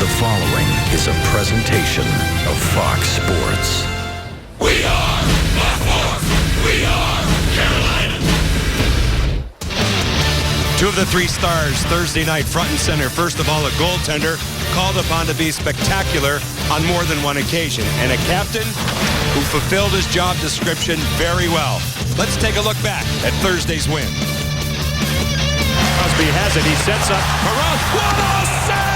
The following is a presentation of Fox Sports. We are Fox Sports. We are Carolina. Two of the three stars Thursday night front and center. First of all, a goaltender called upon to be spectacular on more than one occasion. And a captain who fulfilled his job description very well. Let's take a look back at Thursday's win. Crosby has it. He sets up. Perron. What a save!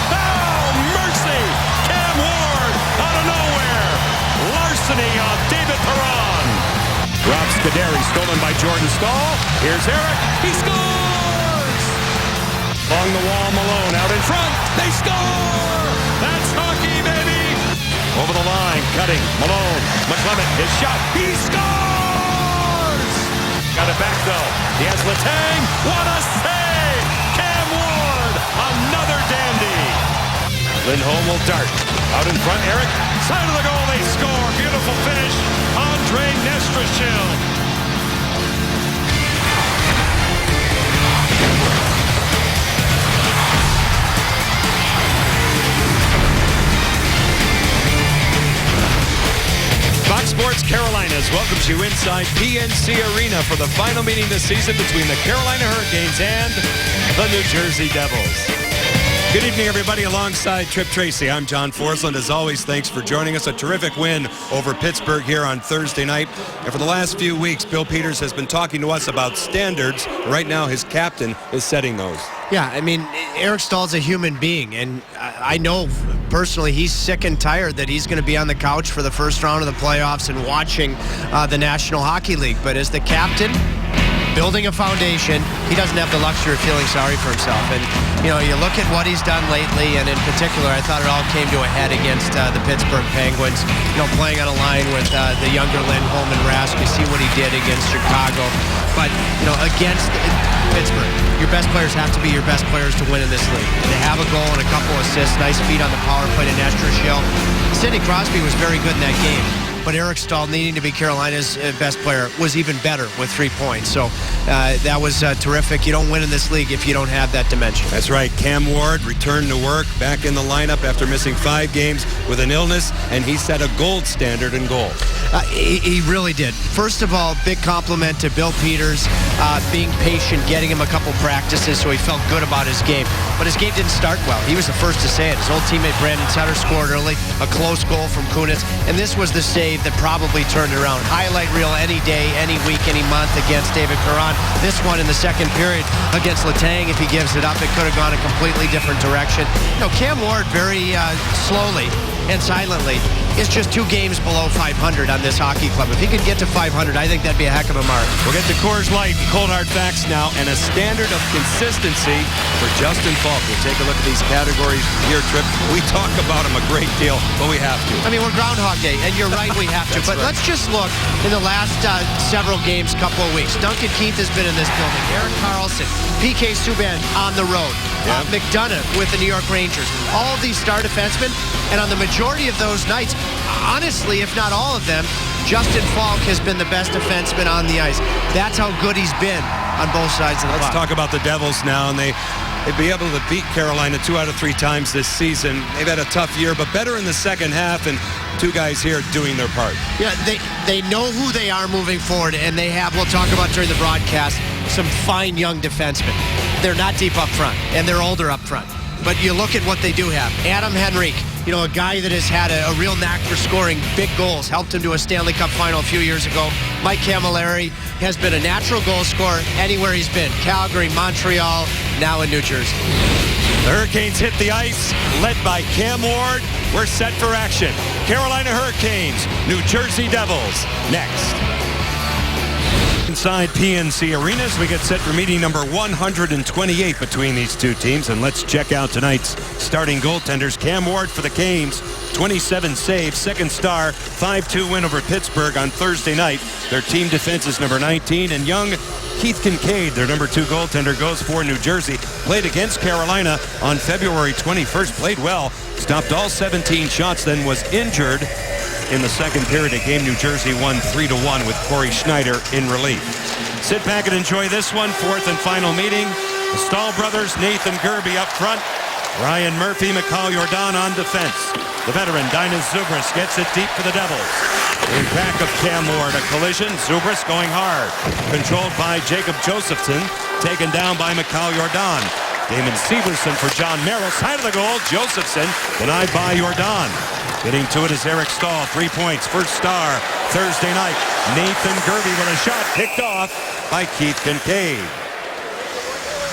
Oh, mercy! Cam Ward out of nowhere. Larceny on David Perron. Rob Scuderi stolen by Jordan Staal. Here's Eric. He scores! Along the wall, Malone out in front. They score! That's hockey, baby! Over the line, cutting. Malone. McClement, his shot. He scores! Got it back, though. He has Letang. What a save! Cam Ward, another dandy. Lindholm will dart. Out in front, Eric. Side of the goal, they score. Beautiful finish. Andre Nestrashil. Fox Sports Carolinas welcomes you inside PNC Arena for the final meeting this season between the Carolina Hurricanes and the New Jersey Devils. Good evening, everybody. Alongside Trip Tracy, I'm John Forsland. As always, thanks for joining us. A terrific win over Pittsburgh here on Thursday night. And for the last few weeks, Bill Peters has been talking to us about standards. Right now, his captain is setting those. Yeah, I mean, Eric Stahl's a human being, and I know personally he's sick and tired that he's going to be on the couch for the first round of the playoffs and watching the National Hockey League. But as the captain, building a foundation, he doesn't have the luxury of feeling sorry for himself. And, you know, you look at what he's done lately, and in particular, I thought it all came to a head against the Pittsburgh Penguins. You know, playing on a line with the younger Lindholm and Rask. You see what he did against Chicago. But, you know, against Pittsburgh, your best players have to be your best players to win in this league. They have a goal and a couple assists, nice feed on the power play to Nestrashil. Sidney Crosby was very good in that game. But Eric Stahl, needing to be Carolina's best player, was even better with 3 points. So that was terrific. You don't win in this league if you don't have that dimension. That's right. Cam Ward returned to work, back in the lineup after missing 5 games with an illness, and he set a gold standard in goal. He really did. First of all, big compliment to Bill Peters, being patient, getting him a couple practices so he felt good about his game. But his game didn't start well. He was the first to say it. His old teammate Brandon Sutter scored early, a close goal from Kunitz, and this was the save that probably turned it around. Highlight reel any day, any week, any month against David Perron. This one in the second period against Letang, if he gives it up, it could have gone a completely different direction. You know, Cam Ward very slowly and silently is just 2 games below 500 on this hockey club. If he could get to 500, I think that'd be a heck of a mark. We'll get to Coors Light and Cold Hard Facts now, and a standard of consistency for Justin Faulk. We'll take a look at these categories here, Trip. We talk about them a great deal, but we have to. I mean, we're Groundhog Day, and you're right, we have to. But right. Let's just look in the last several games, couple of weeks. Duncan Keith has been in this building. Erik Karlsson, PK Subban on the road. Yeah. McDonough with the New York Rangers. All of these star defensemen, and on the majority of those nights, honestly, if not all of them, Justin Faulk has been the best defenseman on the ice. That's how good he's been on both sides of the Let's puck. talk about the Devils now, and they'd be able to beat Carolina 2 out of 3 times this season. They've had a tough year, but better in the second half, and 2 guys here doing their part. Yeah, they know who they are moving forward, and they have, we'll talk about during the broadcast, some fine young defensemen. They're not deep up front, and they're older up front. But you look at what they do have. Adam Henrique, you know, a guy that has had a real knack for scoring big goals, helped him to a Stanley Cup final a few years ago. Mike Camilleri has been a natural goal scorer anywhere he's been. Calgary, Montreal, now in New Jersey. The Hurricanes hit the ice, led by Cam Ward. We're set for action. Carolina Hurricanes, New Jersey Devils, next. Inside PNC Arenas, we get set for meeting number 128 between these two teams. And let's check out tonight's starting goaltenders. Cam Ward for the Canes, 27 saves, second star, 5-2 win over Pittsburgh on Thursday night. Their team defense is number 19. And young Keith Kincaid, their number 2 goaltender, goes for New Jersey. Played against Carolina on February 21st, played well, stopped all 17 shots, then was injured in the second period. A game New Jersey won 3-1 with Corey Schneider in relief. Sit back and enjoy this one, 4th and final meeting. The Stahl brothers, Nathan Gerbe up front. Ryan Murphy, Mikhail Jordan on defense. The veteran, Dinas Zubris, gets it deep for the Devils. In back of Cam Ward, a collision. Zubris going hard. Controlled by Jacob Josephson. Taken down by Mikhail Jordan. Damon Severson for John Merrill. Side of the goal, Josephson. Denied by Jordan. Getting to it is Eric Stahl. 3 points. First star Thursday night. Nathan Gerby with a shot picked off by Keith Kincaid.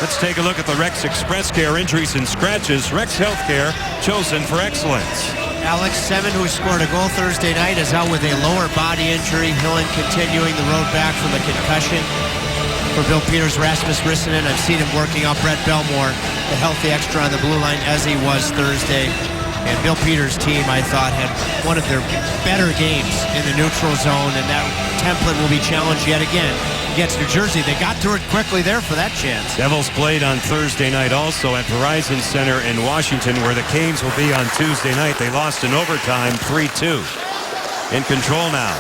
Let's take a look at the Rex Express Care injuries and scratches. Rex Healthcare, chosen for excellence. Alex Semin, who scored a goal Thursday night, is out with a lower body injury. Hillen continuing the road back from a concussion. For Bill Peters, Rasmus Rissanen, I've seen him working out Brett Belmore, the healthy extra on the blue line, as he was Thursday. And Bill Peters' team, I thought, had one of their better games in the neutral zone, and that template will be challenged yet again against New Jersey. They got through it quickly there for that chance. Devils played on Thursday night also at Verizon Center in Washington, where the Canes will be on Tuesday night. They lost in overtime 3-2. In control now.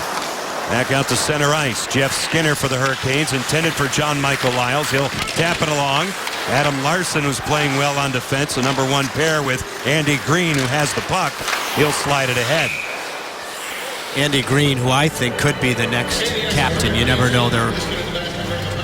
Back out to center ice. Jeff Skinner for the Hurricanes, intended for John Michael Lyles. He'll tap it along. Adam Larson, who's playing well on defense, the number one pair with Andy Green, who has the puck. He'll slide it ahead. Andy Green, who I think could be the next captain. You never know.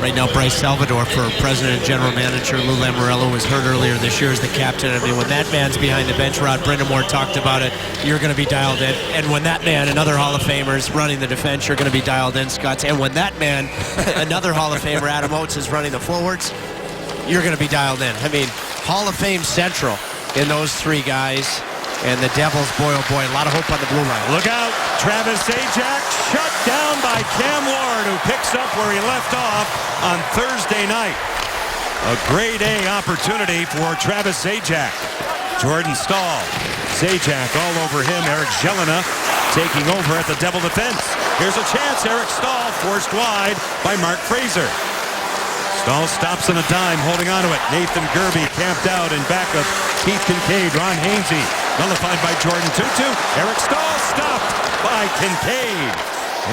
Right now, Bryce Salvador, for president and general manager, Lou Lamoriello, was hurt earlier this year as the captain. I mean, when that man's behind the bench, Rod Brindamore talked about it, you're going to be dialed in. And when that man, another Hall of Famer, is running the defense, you're going to be dialed in, Scotts. And when that man, another Hall of Famer, Adam Oates, is running the forwards, you're going to be dialed in. I mean, Hall of Fame central in those three guys. And the Devils, boy, oh boy, a lot of hope on the blue line. Look out. Travis Zajac shut down by Cam Ward, who picks up where he left off on Thursday night. A grade A opportunity for Travis Zajac. Jordan Stahl. Zajac all over him. Eric Jelena taking over at the Devil defense. Here's a chance. Eric Stahl forced wide by Mark Fraser. Stahl stops on a dime, holding on to it. Nathan Gerby camped out in back of Keith Kincaid. Ron Hainsey nullified by Jordan Tutu. Eric Stahl stopped by Kincaid.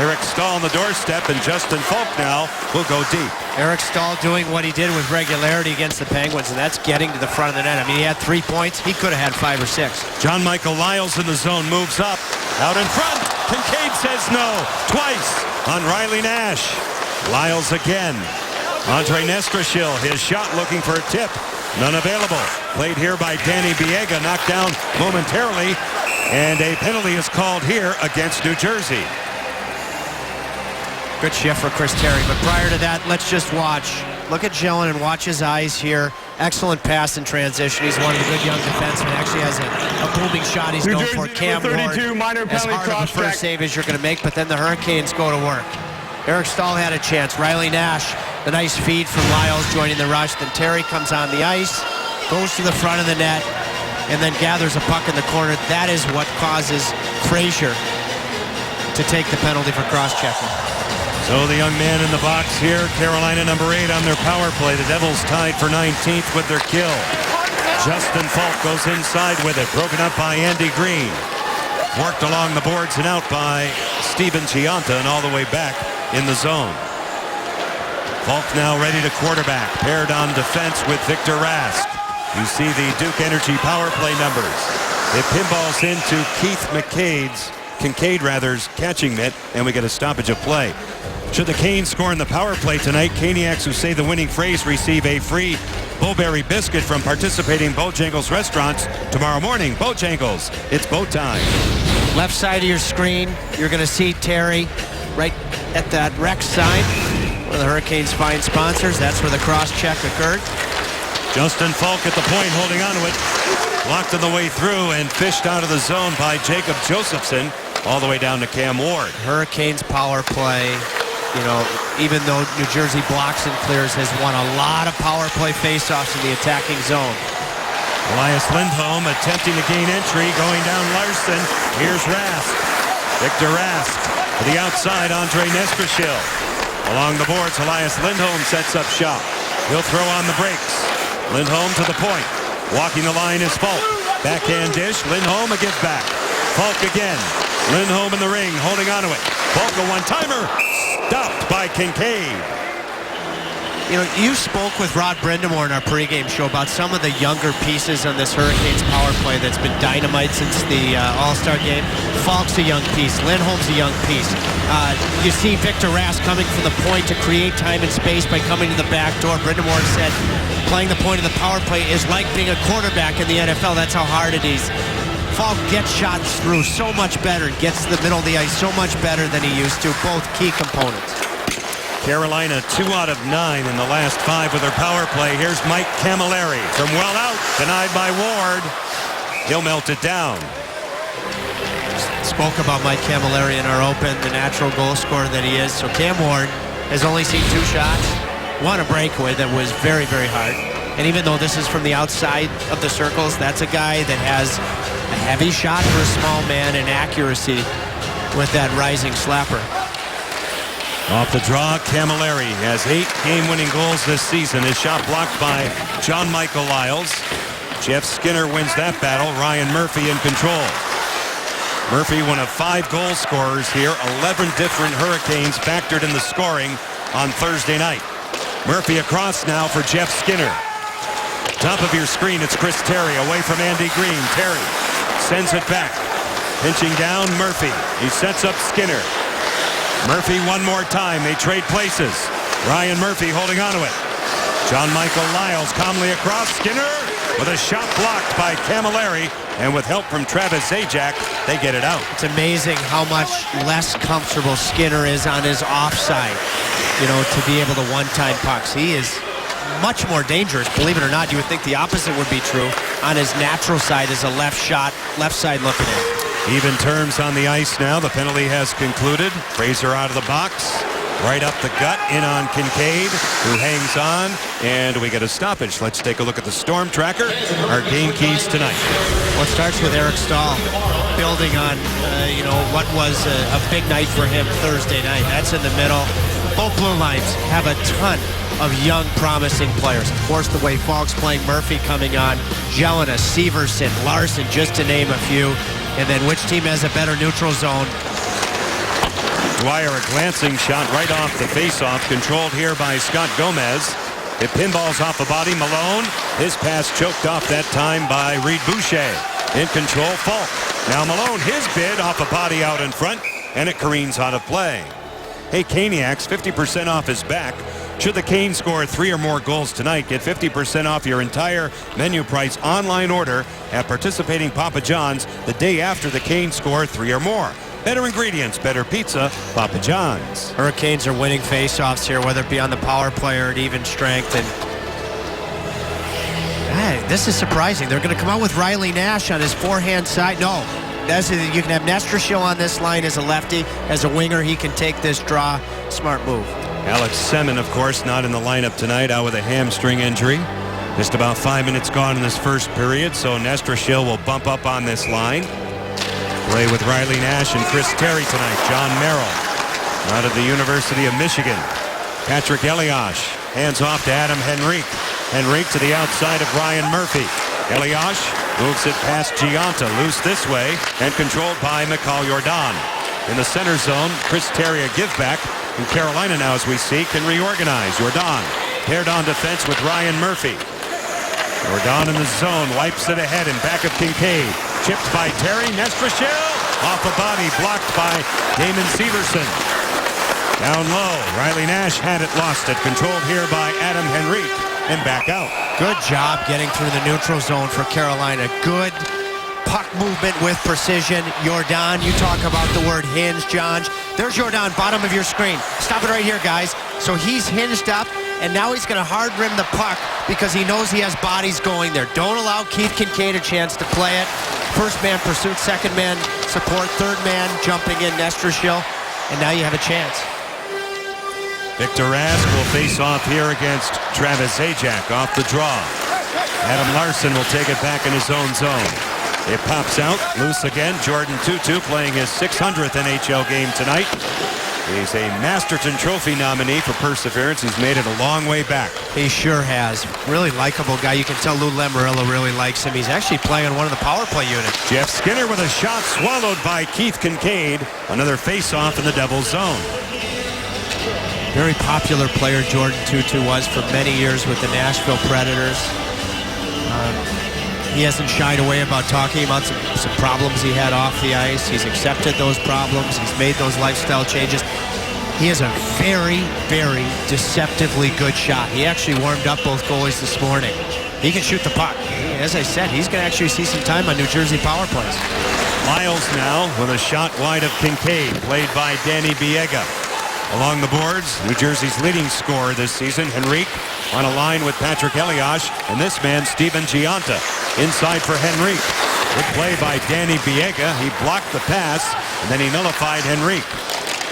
Eric Stahl on the doorstep, and Justin Falk now will go deep. Eric Stahl doing what he did with regularity against the Penguins, and that's getting to the front of the net. I mean, he had 3 points. He could have had 5 or 6. John Michael Lyles in the zone moves up. Out in front. Kincaid says no. Twice on Riley Nash. Lyles again. Andre Nestrashil, his shot looking for a tip. None available. Played here by Danny Biega, knocked down momentarily. And a penalty is called here against New Jersey. Good shift for Chris Terry. But prior to that, let's just watch. Look at Jelen and watch his eyes here. Excellent pass in transition. He's one of the good young defensemen. Actually has a booming shot he's known for. Cam Ward, as hard of a first save as you're going to make, but then the Hurricanes go to work. Eric Stahl had a chance. Riley Nash, the nice feed from Lyles joining the rush. Then Terry comes on the ice, goes to the front of the net, and then gathers a puck in the corner. That is what causes Frazier to take the penalty for cross-checking. So the young man in the box here, Carolina number 8 on their power play. The Devils tied for 19th with their kill. Justin Falk goes inside with it, broken up by Andy Green. Worked along the boards and out by Steven Gianta, and all the way back in the zone. Falk now ready to quarterback, paired on defense with Victor Rask. You see the Duke Energy power play numbers. It pinballs into Keith Kincaid's catching mitt, and we get a stoppage of play. Should the Canes score in the power play tonight, Caniacs who say the winning phrase receive a free Bowberry biscuit from participating Bojangles restaurants tomorrow morning. Bojangles, it's bow time. Left side of your screen, you're going to see Terry right at that Rex sign. One of the Hurricanes' fine sponsors. That's where the cross-check occurred. Justin Falk at the point, holding on to it. Blocked on the way through and fished out of the zone by Jacob Josephson, all the way down to Cam Ward. Hurricanes power play, you know, even though New Jersey blocks and clears, has won a lot of power play faceoffs in the attacking zone. Elias Lindholm attempting to gain entry, going down Larson. Here's Rask. Victor Rask to the outside, Andre Nestrashil. Along the boards, Elias Lindholm sets up shop. He'll throw on the brakes. Lindholm to the point. Walking the line is Falk. Backhand dish. Lindholm a give back. Falk again. Lindholm in the ring, holding on to it. Falk a one-timer. Stopped by Kincaid. You spoke with Rod Brindamore in our pregame show about some of the younger pieces on this Hurricanes power play that's been dynamite since the All-Star game. Falk's a young piece. Lindholm's a young piece. You see Victor Rask coming from the point to create time and space by coming to the back door. Brindamore said playing the point of the power play is like being a quarterback in the NFL. That's how hard it is. Falk gets shots through so much better, gets to the middle of the ice so much better than he used to. Both key components. Carolina 2 out of 9 in the last 5 with their power play. Here's Mike Camilleri from well out, denied by Ward. He'll melt it down. Spoke about Mike Camilleri in our open, the natural goal scorer that he is. So Cam Ward has only seen 2 shots. One a breakaway that was very, very hard. And even though this is from the outside of the circles, that's a guy that has a heavy shot for a small man and accuracy with that rising slapper. Off the draw, Camilleri has 8 game-winning goals this season. His shot blocked by John Michael Lyles. Jeff Skinner wins that battle. Ryan Murphy in control. Murphy, one of 5 goal scorers here. 11 different Hurricanes factored in the scoring on Thursday night. Murphy across now for Jeff Skinner. Top of your screen, it's Chris Terry away from Andy Green. Terry sends it back. Pinching down Murphy. He sets up Skinner. Murphy one more time. They trade places. Ryan Murphy holding on to it. John Michael Lyles calmly across. Skinner with a shot blocked by Camilleri. And with help from Travis Zajac, they get it out. It's amazing how much less comfortable Skinner is on his offside, to be able to one-time pucks. He is much more dangerous. Believe it or not, you would think the opposite would be true. On his natural side is a left shot, left side looking in. Even terms on the ice now. The penalty has concluded. Fraser out of the box. Right up the gut. In on Kincaid, who hangs on. And we get a stoppage. Let's take a look at the Storm Tracker. Our game keys tonight. Well, it starts with Eric Staal building on, what was a big night for him Thursday night. That's in the middle. Both blue lines have a ton of young, promising players. Of course, the way Falk's playing, Murphy coming on, Jelena, Severson, Larson, just to name a few. And then which team has a better neutral zone? Dwyer, a glancing shot right off the faceoff, controlled here by Scott Gomez. It pinballs off the body. Malone, his pass choked off that time by Reed Boucher. In control, Falk. Now Malone, his bid off the body out in front, and it careens out of play. Hey, Caniacs, 50% off his back. Should the Canes score 3 or more goals tonight, get 50% off your entire menu price online order at participating Papa John's the day after the Canes score 3 or more. Better ingredients, better pizza, Papa John's. Hurricanes are winning faceoffs here, whether it be on the power play or at even strength. And this is surprising. They're going to come out with Riley Nash on his forehand side. No, you can have Nestrashil on this line as a lefty. As a winger, he can take this draw. Smart move. Alex Semin, of course, not in the lineup tonight, out with a hamstring injury. Just about 5 minutes gone in this first period, so Nestrashil will bump up on this line. Play with Riley Nash and Chris Terry tonight. John Merrill out of the University of Michigan. Patrick Elias hands off to Adam Henrique. Henrique to the outside of Ryan Murphy. Elias moves it past Giunta, loose this way, and controlled by Mikhail Jordan. In the center zone, Chris Terry a give back. And Carolina now, as we see, can reorganize. Jordan paired on defense with Ryan Murphy. Jordan in the zone, wipes it ahead and back of Kincaid. Chipped by Terry. Nestrashil off the body, blocked by Damon Severson. Down low, Riley Nash had it, lost it. Controlled here by Adam Henrique and back out. Good job getting through the neutral zone for Carolina. Good puck movement with precision. Jordan, you talk about the word hinge, John. There's Jordan, bottom of your screen. Stop it right here, guys. So he's hinged up, and now he's going to hard rim the puck because he knows he has bodies going there. Don't allow Keith Kincaid a chance to play it. First man pursuit, second man support, third man jumping in, Nestrashil, and now you have a chance. Victor Rask will face off here against Travis Zajac off the draw. Adam Larson will take it back in his own zone. It pops out, loose again. Jordan Tootoo playing his 600th NHL game tonight. He's a Masterton Trophy nominee for perseverance. He's made it a long way back. He sure has. Really likable guy. You can tell Lou Lamoriello really likes him. He's actually playing on one of the power play units. Jeff Skinner with a shot swallowed by Keith Kincaid. Another face-off in the Devils' zone. Very popular player Jordan Tootoo was for many years with the Nashville Predators. He hasn't shied away about talking about some problems he had off the ice. He's accepted those problems. He's made those lifestyle changes. He has a very, very deceptively good shot. He actually warmed up both goalies this morning. He can shoot the puck. As I said, he's going to actually see some time on New Jersey power plays. Miles now with a shot wide of Kincaid, played by Danny Biega. Along the boards, New Jersey's leading scorer this season, Henrique, on a line with Patrick Elias, and this man, Steven Giunta, inside for Henrique. Good play by Danny Biega. He blocked the pass, and then he nullified Henrique.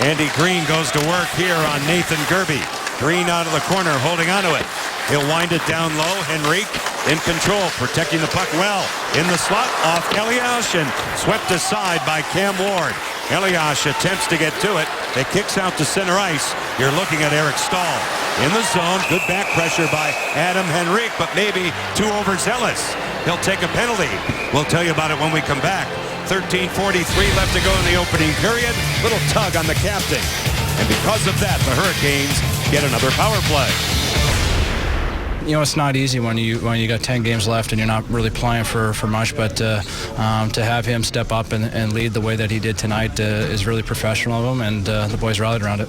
Andy Green goes to work here on Nathan Gerbe. Green out of the corner, holding onto it. He'll wind it down low. Henrique in control, protecting the puck well. In the slot, off Elias, and swept aside by Cam Ward. Elias attempts to get to it. It kicks out to center ice. You're looking at Eric Stahl. In the zone, good back pressure by Adam Henrique, but maybe too overzealous. He'll take a penalty. We'll tell you about it when we come back. 13:43 left to go in the opening period. Little tug on the captain. And because of that, the Hurricanes get another power play. You know, it's not easy when you got 10 games left and you're not really playing for much, but to have him step up and lead the way that he did tonight is really professional of him, and the boys rallied around it.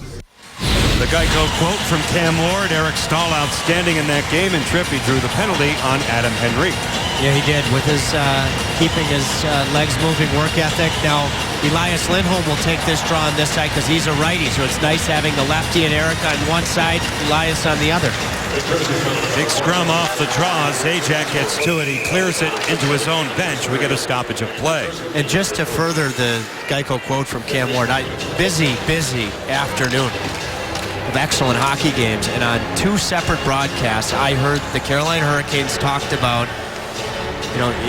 The Geico quote from Cam Ward: Eric Stahl outstanding in that game, and Trippy drew the penalty on Adam Henrique. Yeah, he did, with his keeping his legs moving work ethic. Now, Elias Lindholm will take this draw on this side because he's a righty, so it's nice having the lefty and Eric on one side, Elias on the other. Big scrum off the draw. Zajac gets to it. He clears it into his own bench. We get a stoppage of play. And just to further the Geico quote from Cam Ward, busy afternoon of excellent hockey games. And on two separate broadcasts, I heard the Carolina Hurricanes talked about,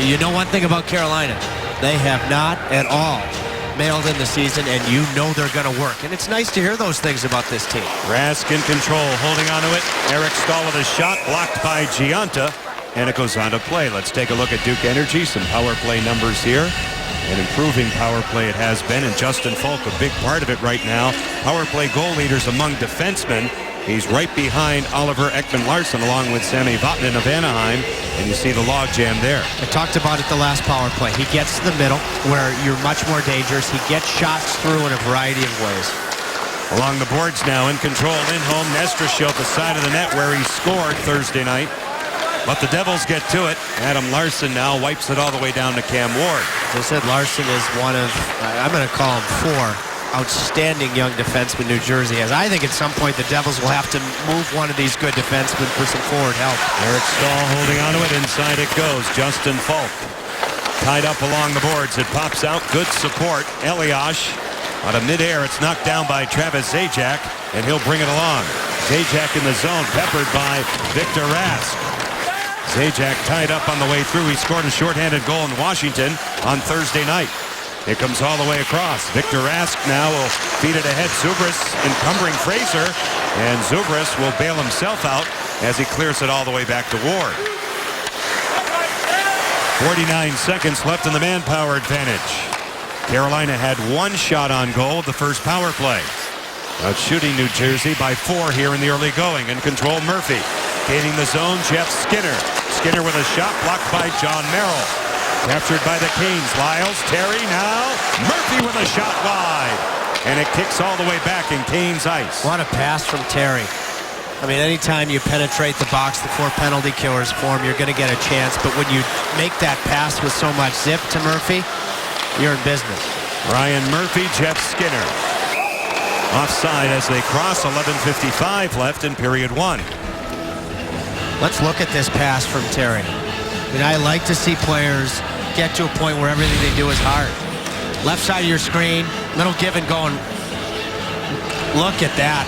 you know one thing about Carolina, they have not at all mailed in the season, and you know they're going to work. And it's nice to hear those things about this team. Rask in control, holding onto it. Eric Stahl with a shot blocked by Giunta, and it goes on to play. Let's take a look at Duke Energy. Some power play numbers here. An improving power play it has been, and Justin Falk a big part of it right now. Power play goal leaders among defensemen. He's right behind Oliver Ekman-Larsson along with Sammy Vatanen of Anaheim, and you see the logjam there. I talked about it the last power play. He gets to the middle where you're much more dangerous. He gets shots through in a variety of ways. Along the boards now, in control, Lindholm, Nestrashov at the side of the net where he scored Thursday night. But the Devils get to it. Adam Larsson now wipes it all the way down to Cam Ward. As I said, Larsson is one of, I'm going to call him 4 outstanding young defensemen New Jersey has. I think at some point the Devils will have to move one of these good defensemen for some forward help. Eric Stahl holding onto it. Inside it goes. Justin Falk tied up along the boards. It pops out. Good support. Elias out of midair. It's knocked down by Travis Zajac, and he'll bring it along. Zajac in the zone, peppered by Victor Rask. Zajac tied up on the way through. He scored a shorthanded goal in Washington on Thursday night. It comes all the way across. Victor Rask now will feed it ahead. Zubris encumbering Fraser, and Zubris will bail himself out as he clears it all the way back to Ward. 49 seconds left in the manpower advantage. Carolina had one shot on goal the first power play. Outshooting New Jersey by 4 here in the early going. In control, Murphy. Gaining the zone, Jeff Skinner. Skinner with a shot blocked by John Merrill. Captured by the Canes. Lyles, Terry now. Murphy with a shot wide. And it kicks all the way back in Canes ice. What a pass from Terry. I mean, anytime you penetrate the box, the 4 penalty killers form, you're going to get a chance. But when you make that pass with so much zip to Murphy, you're in business. Ryan Murphy, Jeff Skinner. Offside as they cross. 11:55 left in period 1. Let's look at this pass from Terry. I mean, I like to see players get to a point where everything they do is hard. Left side of your screen, little give and go, and look at that.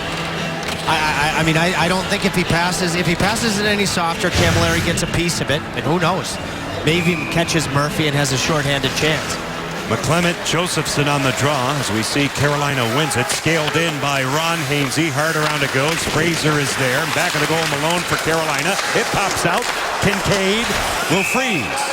I mean, I don't think if he passes it any softer, Camilleri gets a piece of it, and who knows? Maybe even catches Murphy and has a shorthanded chance. McClement, Josephson on the draw as we see Carolina wins it. Scaled in by Ron Hainsey. Hard around it goes. Fraser is there. Back of the goal, Malone for Carolina. It pops out. Kincaid will freeze.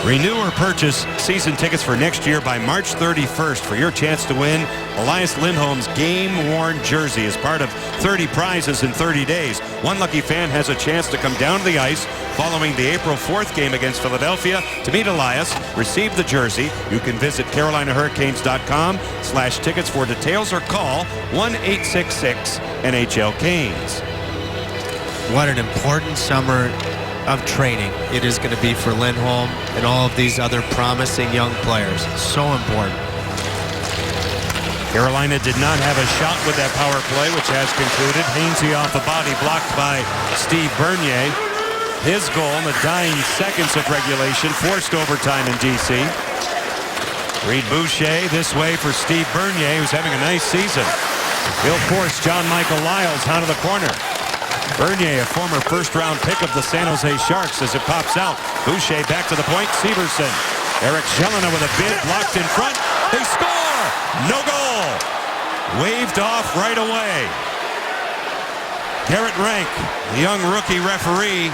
Renew or purchase season tickets for next year by March 31st for your chance to win Elias Lindholm's game-worn jersey as part of 30 prizes in 30 days. One lucky fan has a chance to come down to the ice following the April 4th game against Philadelphia to meet Elias, receive the jersey. You can visit CarolinaHurricanes.com/tickets for details or call 1-866-NHL-CANES. What an important summer of training it is going to be for Lindholm and all of these other promising young players. So important. Carolina did not have a shot with that power play, which has concluded. Hainsey off the body, blocked by Steve Bernier. His goal in the dying seconds of regulation forced overtime in D.C. Reed Boucher this way for Steve Bernier, who's having a nice season. He'll force John Michael Lyles out of the corner. Bernier, a former first-round pick of the San Jose Sharks, as it pops out. Boucher back to the point. Severson. Eric Jelena with a bid blocked in front. They score! No goal! Waved off right away. Garrett Rank, the young rookie referee,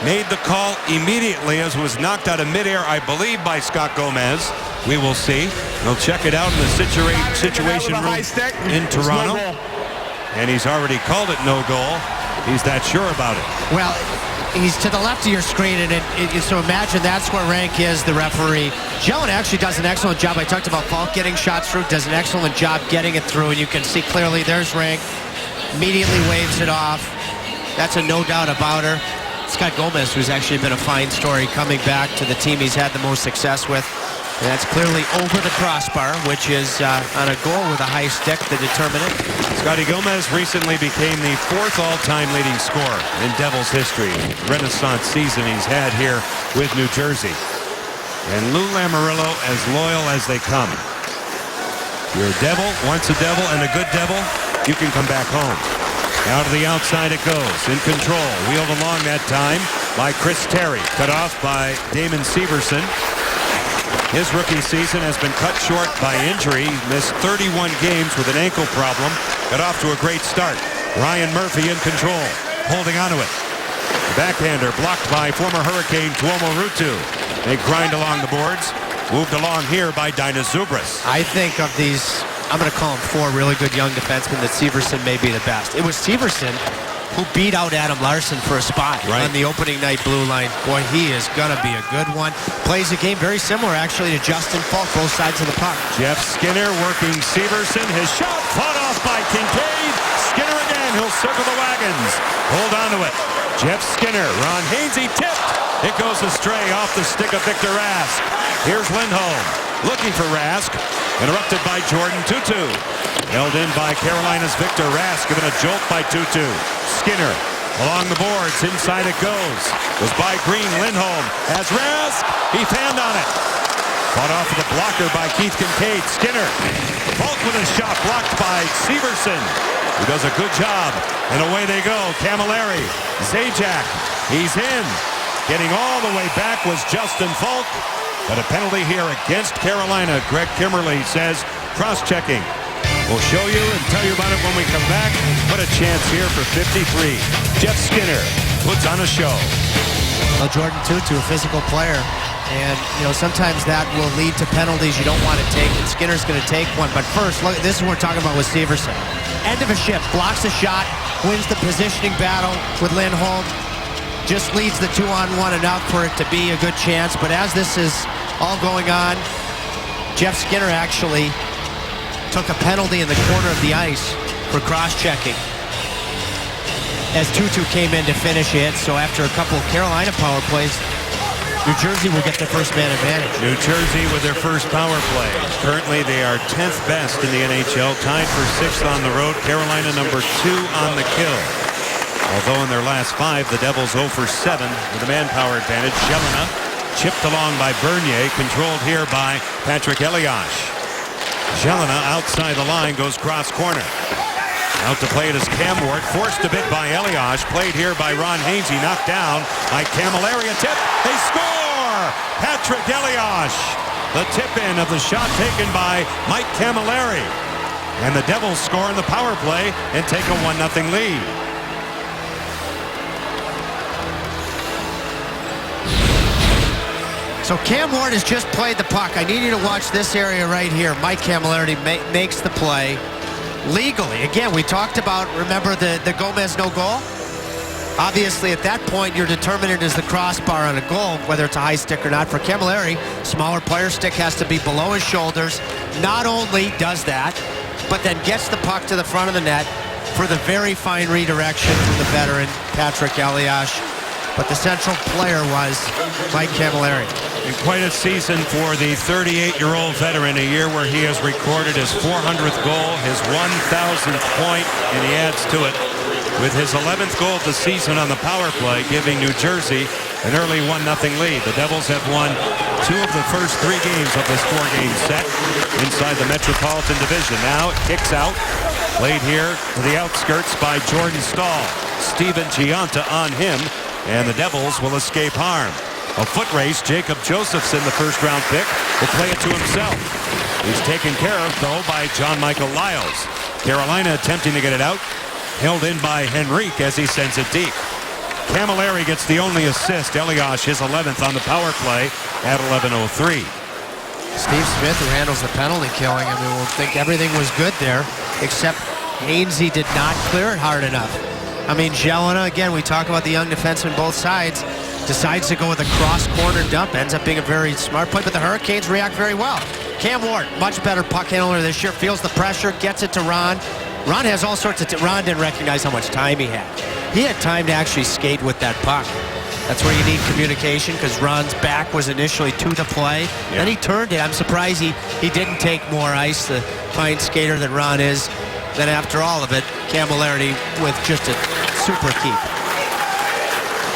made the call immediately as was knocked out of midair, I believe, by Scott Gomez. We will see. They'll check it out in the situation room in Toronto. And he's already called it no goal. He's that sure about it. Well, he's to the left of your screen, and so imagine that's where Rank is, the referee. Jelena actually does an excellent job. I talked about Falk getting shots through, does an excellent job getting it through, and you can see clearly there's Rank. Immediately waves it off. That's a no doubt about her. Scott Gomez, who's actually been a fine story, coming back to the team he's had the most success with. And that's clearly over the crossbar, which is on a goal with a high stick to determine it. Scotty Gomez recently became the 4th all-time leading scorer in Devils history. Renaissance season he's had here with New Jersey. And Lou Lamoriello as loyal as they come. You're a Devil, once a Devil, and a good Devil, you can come back home. Out to the outside it goes, in control. Wheeled along that time by Chris Terry. Cut off by Damon Severson. His rookie season has been cut short by injury. Missed 31 games with an ankle problem. Got off to a great start. Ryan Murphy in control, holding onto it. The backhander blocked by former Hurricane Tuomo Ruutu. They grind along the boards. Moved along here by Dina Zubris. I think of these, I'm going to call them 4 really good young defensemen, that Severson may be the best. It was Severson who beat out Adam Larson for a spot on the opening night blue line. Boy, he is going to be a good one. Plays a game very similar, actually, to Justin Falk, both sides of the puck. Jeff Skinner working Severson. His shot fought off by Kincaid. Skinner again. He'll circle the wagons. Hold on to it. Jeff Skinner. Ron Hainsey tipped. It goes astray off the stick of Victor Rask. Here's Lindholm looking for Rask. Interrupted by Jordan Tutu. Held in by Carolina's Victor Rask, given a jolt by Tutu. Skinner along the boards, inside it goes. Was by Green. Lindholm has Rask. He fanned on it. Fought off with a blocker by Keith Kincaid. Skinner. Falk with a shot blocked by Severson, who does a good job. And away they go. Camilleri. Zajac. He's in. Getting all the way back was Justin Falk. But a penalty here against Carolina. Greg Kimmerly says cross-checking. We'll show you and tell you about it when we come back. What a chance here for 53. Jeff Skinner puts on a show. Well, Jordan Tutu, a physical player. And, you know, sometimes that will lead to penalties you don't want to take. And Skinner's going to take one. But first, look, this is what we're talking about with Severson. End of a shift. Blocks a shot. Wins the positioning battle with Lindholm. Just leads the 2-on-1 enough for it to be a good chance. But as this is all going on, Jeff Skinner actually took a penalty in the corner of the ice for cross-checking as Tutu came in to finish it. So after a couple of Carolina power plays, New Jersey will get the first man advantage. New Jersey with their first power play. Currently they are 10th best in the NHL, tied for 6th on the road. Carolina number 2 on the kill. Although in their last 5, the Devils 0 for 7 with a manpower advantage. Jelena chipped along by Bernier, controlled here by Patrick Elias. Jelena outside the line goes cross corner. Out to play it is Cam Ward, forced a bit by Elias. Played here by Ron Hainsey, knocked down by Camilleri. A tip, they score! Patrick Elias. The tip-in of the shot taken by Mike Camilleri. And the Devils score in the power play and take a 1-0 lead. So Cam Ward has just played the puck. I need you to watch this area right here. Mike Camilleri makes the play legally. Again, we talked about, remember the Gomez no goal? Obviously, at that point, your determinant is the crossbar on a goal, whether it's a high stick or not. For Camilleri, smaller player stick has to be below his shoulders. Not only does that, but then gets the puck to the front of the net for the very fine redirection from the veteran, Patrick Elias. But the central player was Mike Camilleri. And quite a season for the 38-year-old veteran, a year where he has recorded his 400th goal, his 1,000th point, and he adds to it with his 11th goal of the season on the power play, giving New Jersey an early 1-0 lead. The Devils have won 2 of the first 3 games of this 4-game set inside the Metropolitan Division. Now it kicks out, played here to the outskirts by Jordan Staal. Steven Giunta on him, and the Devils will escape harm. A foot race, Jacob Josephson, the first-round pick, will play it to himself. He's taken care of, though, by John Michael Lyles. Carolina attempting to get it out, held in by Henrique as he sends it deep. Camilleri gets the only assist. Elias his 11th on the power play at 11:03. Steve Smith, who handles the penalty killing, I mean, we'll think everything was good there, except Hainsey did not clear it hard enough. I mean, Jelena, again, we talk about the young defenseman both sides, decides to go with a cross-corner dump, ends up being a very smart play, but the Hurricanes react very well. Cam Ward, much better puck handler this year, feels the pressure, gets it to Ron. Ron has all sorts of... Ron didn't recognize how much time he had. He had time to actually skate with that puck. That's where you need communication, because Ron's back was initially to the play. Yeah. Then he turned it. I'm surprised he didn't take more ice, the fine skater that Ron is. Then after all of it, Camilleri with just a super keep.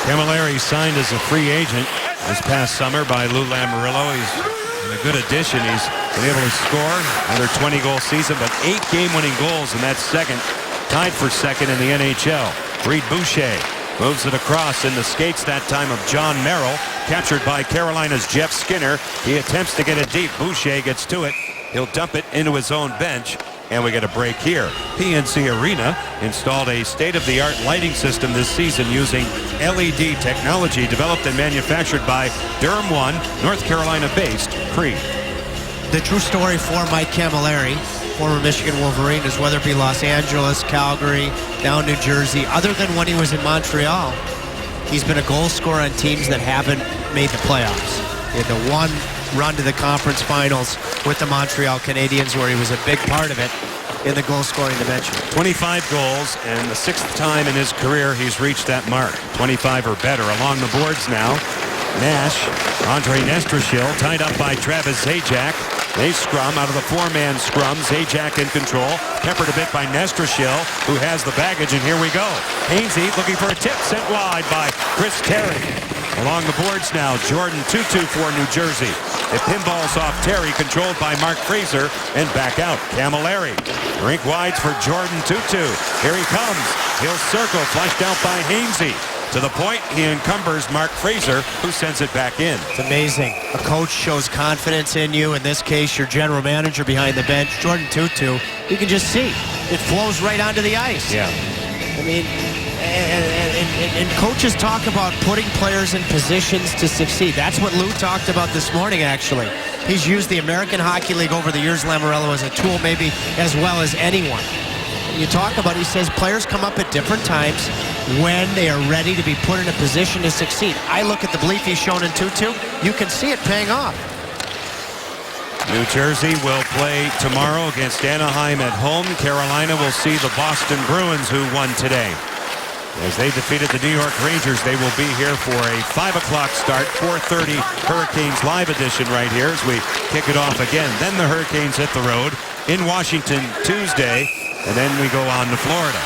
Camilleri signed as a free agent this past summer by Lou Lamoriello. He's been a good addition. He's been able to score another 20-goal season, but 8 game-winning goals in that second, tied for second in the NHL. Reed Boucher moves it across in the skates that time of John Merrill, captured by Carolina's Jeff Skinner. He attempts to get it deep. Boucher gets to it. He'll dump it into his own bench. And we get a break here. PNC Arena installed a state-of-the-art lighting system this season using LED technology developed and manufactured by Durham One, North Carolina-based Creed. The true story for Mike Camilleri, former Michigan Wolverine, is whether it be Los Angeles, Calgary, down New Jersey, other than when he was in Montreal, he's been a goal scorer on teams that haven't made the playoffs. He had the one run to the conference finals with the Montreal Canadiens, where he was a big part of it in the goal-scoring dimension. 25 goals, and the 6th time in his career he's reached that mark. 25 or better. Along the boards now, Nash, Andre Nestrashil, tied up by Travis Zajac. They scrum out of the 4-man scrum. Zajac in control, peppered a bit by Nestrashil, who has the baggage, and here we go. Hainsey looking for a tip, sent wide by Chris Terry. Along the boards now, Jordan Tootoo for New Jersey. It pinballs off Terry, controlled by Mark Fraser, and back out. Camilleri. Rink wides for Jordan Tootoo. Here he comes. He'll circle, flushed out by Hainsey. To the point, he encumbers Mark Fraser, who sends it back in. It's amazing. A coach shows confidence in you. In this case, your general manager behind the bench, Jordan Tootoo. You can just see it flows right onto the ice. Yeah. I mean, and coaches talk about putting players in positions to succeed. That's what Lou talked about this morning, actually. He's used the American Hockey League over the years, Lamoriello, as a tool maybe as well as anyone. You talk about, he says, players come up at different times when they are ready to be put in a position to succeed. I look at the belief he's shown in Tootoo. You can see it paying off. New Jersey will play tomorrow against Anaheim at home. Carolina will see the Boston Bruins, who won today. As they defeated the New York Rangers, they will be here for a 5 o'clock start, 4:30 Hurricanes Live edition right here as we kick it off again. Then the Hurricanes hit the road in Washington Tuesday, and then we go on to Florida.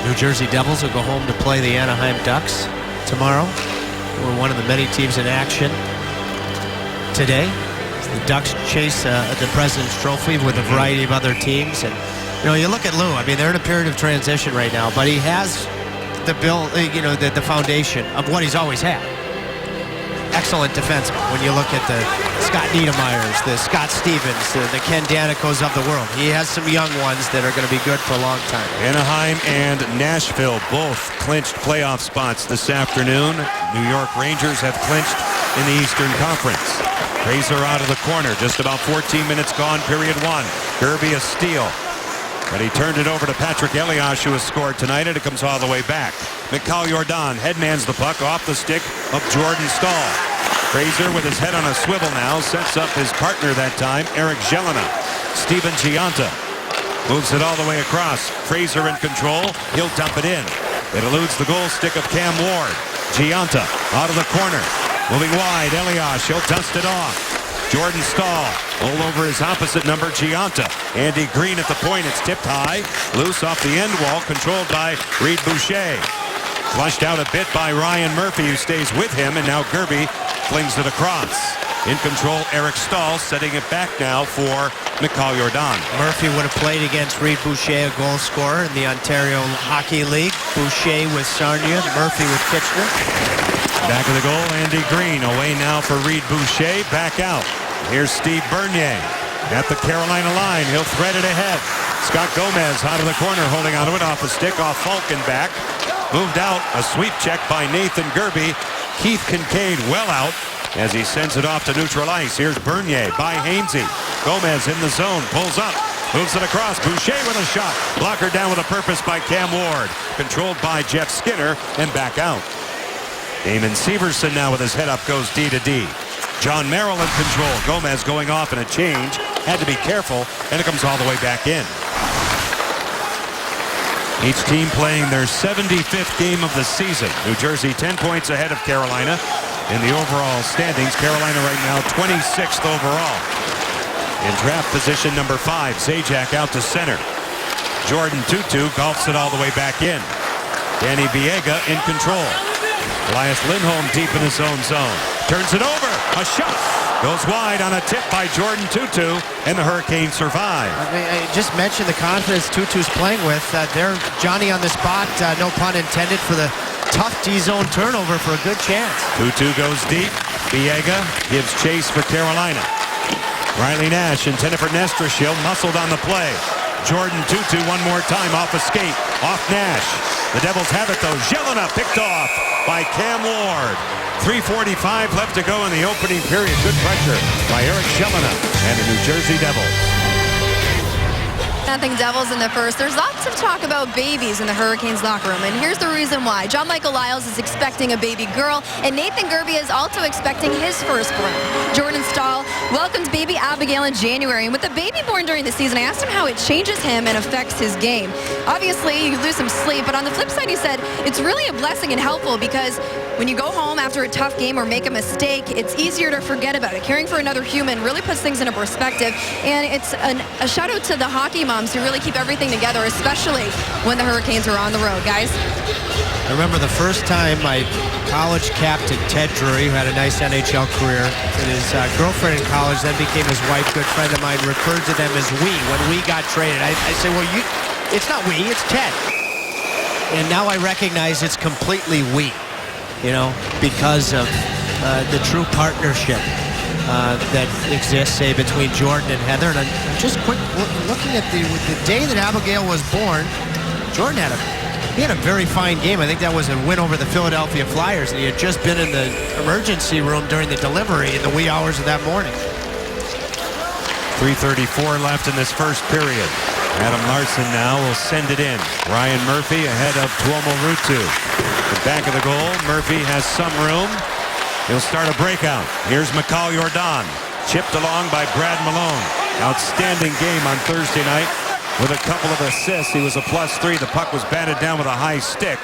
New Jersey Devils will go home to play the Anaheim Ducks tomorrow. We're one of the many teams in action today. The Ducks chase the President's Trophy with a variety of other teams. And, you know, you look at Lou, I mean, they're in a period of transition right now, but he has the foundation of what he's always had. excellent defensemen. When you look at the Scott Niedermayers, the Scott Stevens, the Ken Danicos of the world. He has some young ones that are going to be good for a long time. Anaheim and Nashville both clinched playoff spots this afternoon. New York Rangers have clinched in the Eastern Conference. Fraser out of the corner, just about 14 minutes gone, period one. Kirby a steal. But he turned it over to Patrick Elias, who has scored tonight, and it comes all the way back. Mikhail Jordan headmans the puck off the stick of Jordan Staal. Fraser, with his head on a swivel now, sets up his partner that time, Eric Jelena. Steven Gianta moves it all the way across. Fraser in control. He'll dump it in. It eludes the goal stick of Cam Ward. Gianta out of the corner. Moving wide, Elias, he'll dust it off. Jordan Staal all over his opposite number, Gianta. Andy Green at the point. It's tipped high. Loose off the end wall, controlled by Reed Boucher. Flushed out a bit by Ryan Murphy, who stays with him, and now Gerby flings it across. In control, Eric Staal, setting it back now for Mikhail Jordan. Murphy would have played against Reed Boucher, a goal scorer in the Ontario Hockey League. Boucher with Sarnia, Murphy with Kitchener. Back of the goal, Andy Green away now for Reed Boucher. Back out. Here's Steve Bernier at the Carolina line. He'll thread it ahead. Scott Gomez out of the corner, holding onto it off the stick, off Falkenbach. Moved out. A sweep check by Nathan Gerby. Keith Kincaid well out as he sends it off to neutral ice. Here's Bernier by Hainsey. Gomez in the zone, pulls up, moves it across. Boucher with a shot. Blocker down with a purpose by Cam Ward. Controlled by Jeff Skinner and back out. Damon Severson now with his head up goes D to D. John Merrill in control. Gomez going off in a change. Had to be careful, and it comes all the way back in. Each team playing their 75th game of the season. New Jersey 10 points ahead of Carolina in the overall standings. Carolina right now 26th overall. In draft position number 5, Zajac out to center. Jordan Tutu golfs it all the way back in. Danny Biega in control. Elias Lindholm deep in his own zone. Turns it over. A shot. Goes wide on a tip by Jordan Tutu, and the Hurricanes survive. I just mentioned the confidence Tutu's playing with. They're Johnny on the spot, no pun intended, for the tough D-zone turnover for a good chance. Tutu goes deep. Biega gives chase for Carolina. Riley Nash intended for Nestrashil, muscled on the play. Jordan Tutu one more time off a skate, off Nash. The Devils have it though. Jelena picked off by Cam Ward. 3:45 left to go in the opening period. Good pressure by Eric Jelena and the New Jersey Devils. Nothing Devils in the first. There's lots of talk about babies in the Hurricanes locker room, and here's the reason why. John Michael Lyles is expecting a baby girl, and Nathan Gerby is also expecting his firstborn. Jordan Staal welcomed baby Abigail in January, and with the baby born during the season, I asked him how it changes him and affects his game. Obviously, you lose some sleep, but on the flip side, he said it's really a blessing and helpful because when you go home after a tough game or make a mistake, it's easier to forget about it. Caring for another human really puts things into perspective, and it's a shout out to the hockey moms who really keep everything together, especially when the Hurricanes are on the road, guys. I remember the first time my college captain, Ted Drury, who had a nice NHL career, and his girlfriend in college then became his wife, good friend of mine, referred to them as we when we got traded. I said, well, it's not we, it's Ted. And now I recognize it's completely we, because of the true partnership that exists, say, between Jordan and Heather. And I'm just quick looking at the day that Abigail was born. Jordan had a very fine game. I think that was a win over the Philadelphia Flyers, and he had just been in the emergency room during the delivery in the wee hours of that morning. 3:34 left in this first period. Adam Larson now will send it in. Ryan Murphy ahead of Tuomo Ruutu. The back of the goal. Murphy has some room. He'll start a breakout. Here's Mikhail Jordan. Chipped along by Brad Malone. Outstanding game on Thursday night with a couple of assists. He was a +3. The puck was batted down with a high stick.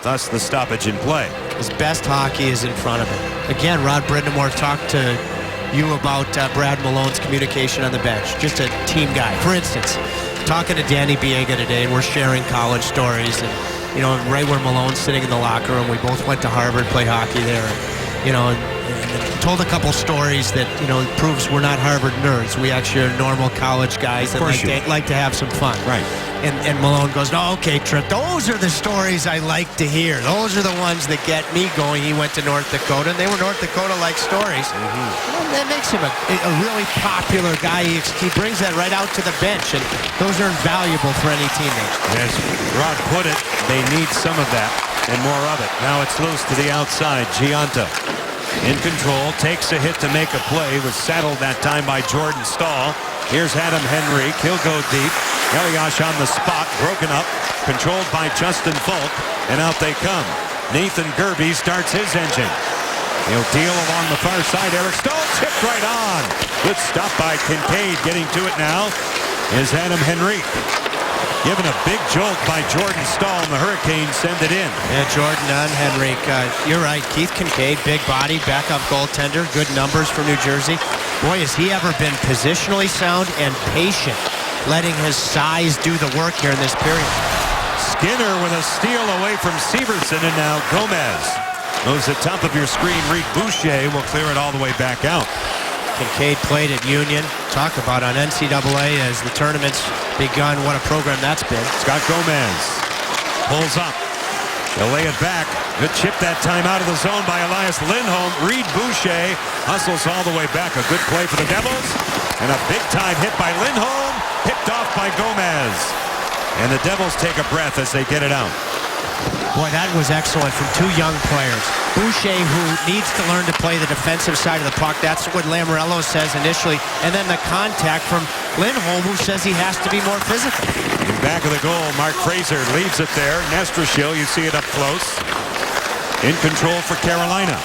Thus the stoppage in play. His best hockey is in front of him. Again, Rod Brindamore talked to you about Brad Malone's communication on the bench. Just a team guy. For instance, talking to Danny Biega today, and we're sharing college stories. And, right where Malone's sitting in the locker room, we both went to Harvard, played hockey there. told a couple stories that, proves we're not Harvard nerds. We actually are normal college guys that like to have some fun. Right. And Malone goes, "No, okay, Trip, those are the stories I like to hear. Those are the ones that get me going." He went to North Dakota, and they were North Dakota-like stories. Well, that makes him a really popular guy. He brings that right out to the bench, and those are invaluable for any teammate. As Rod put it, they need some of that and more of it. Now it's loose to the outside. Giunta in control, takes a hit to make a play, was saddled that time by Jordan Staal. Here's Adam Henrique. He'll go deep. Elias on the spot, broken up, controlled by Justin Falk, and out they come. Nathan Gerbe starts his engine. He'll deal along the far side. Eric Staal tipped right on. Good stop by Kincaid. Getting to it now is Adam Henrique. Given a big jolt by Jordan Staal, and the Hurricanes send it in. Yeah, Jordan on Henrique. You're right. Keith Kincaid, big body, backup goaltender, good numbers for New Jersey. Boy, has he ever been positionally sound and patient, letting his size do the work here in this period. Skinner with a steal away from Severson, and now Gomez. Moves at top of your screen. Reed Boucher will clear it all the way back out. Kincaid played at Union. Talk about on NCAA as the tournament's begun. What a program that's been. Scott Gomez pulls up. They'll lay it back. Good chip that time out of the zone by Elias Lindholm. Reed Boucher hustles all the way back. A good play for the Devils. And a big-time hit by Lindholm. Picked off by Gomez. And the Devils take a breath as they get it out. Boy, that was excellent from two young players. Boucher, who needs to learn to play the defensive side of the puck. That's what Lamoriello says initially. And then the contact from Lindholm, who says he has to be more physical. In back of the goal, Mark Fraser leaves it there. Nestrashil, you see it up close. In control for Carolina.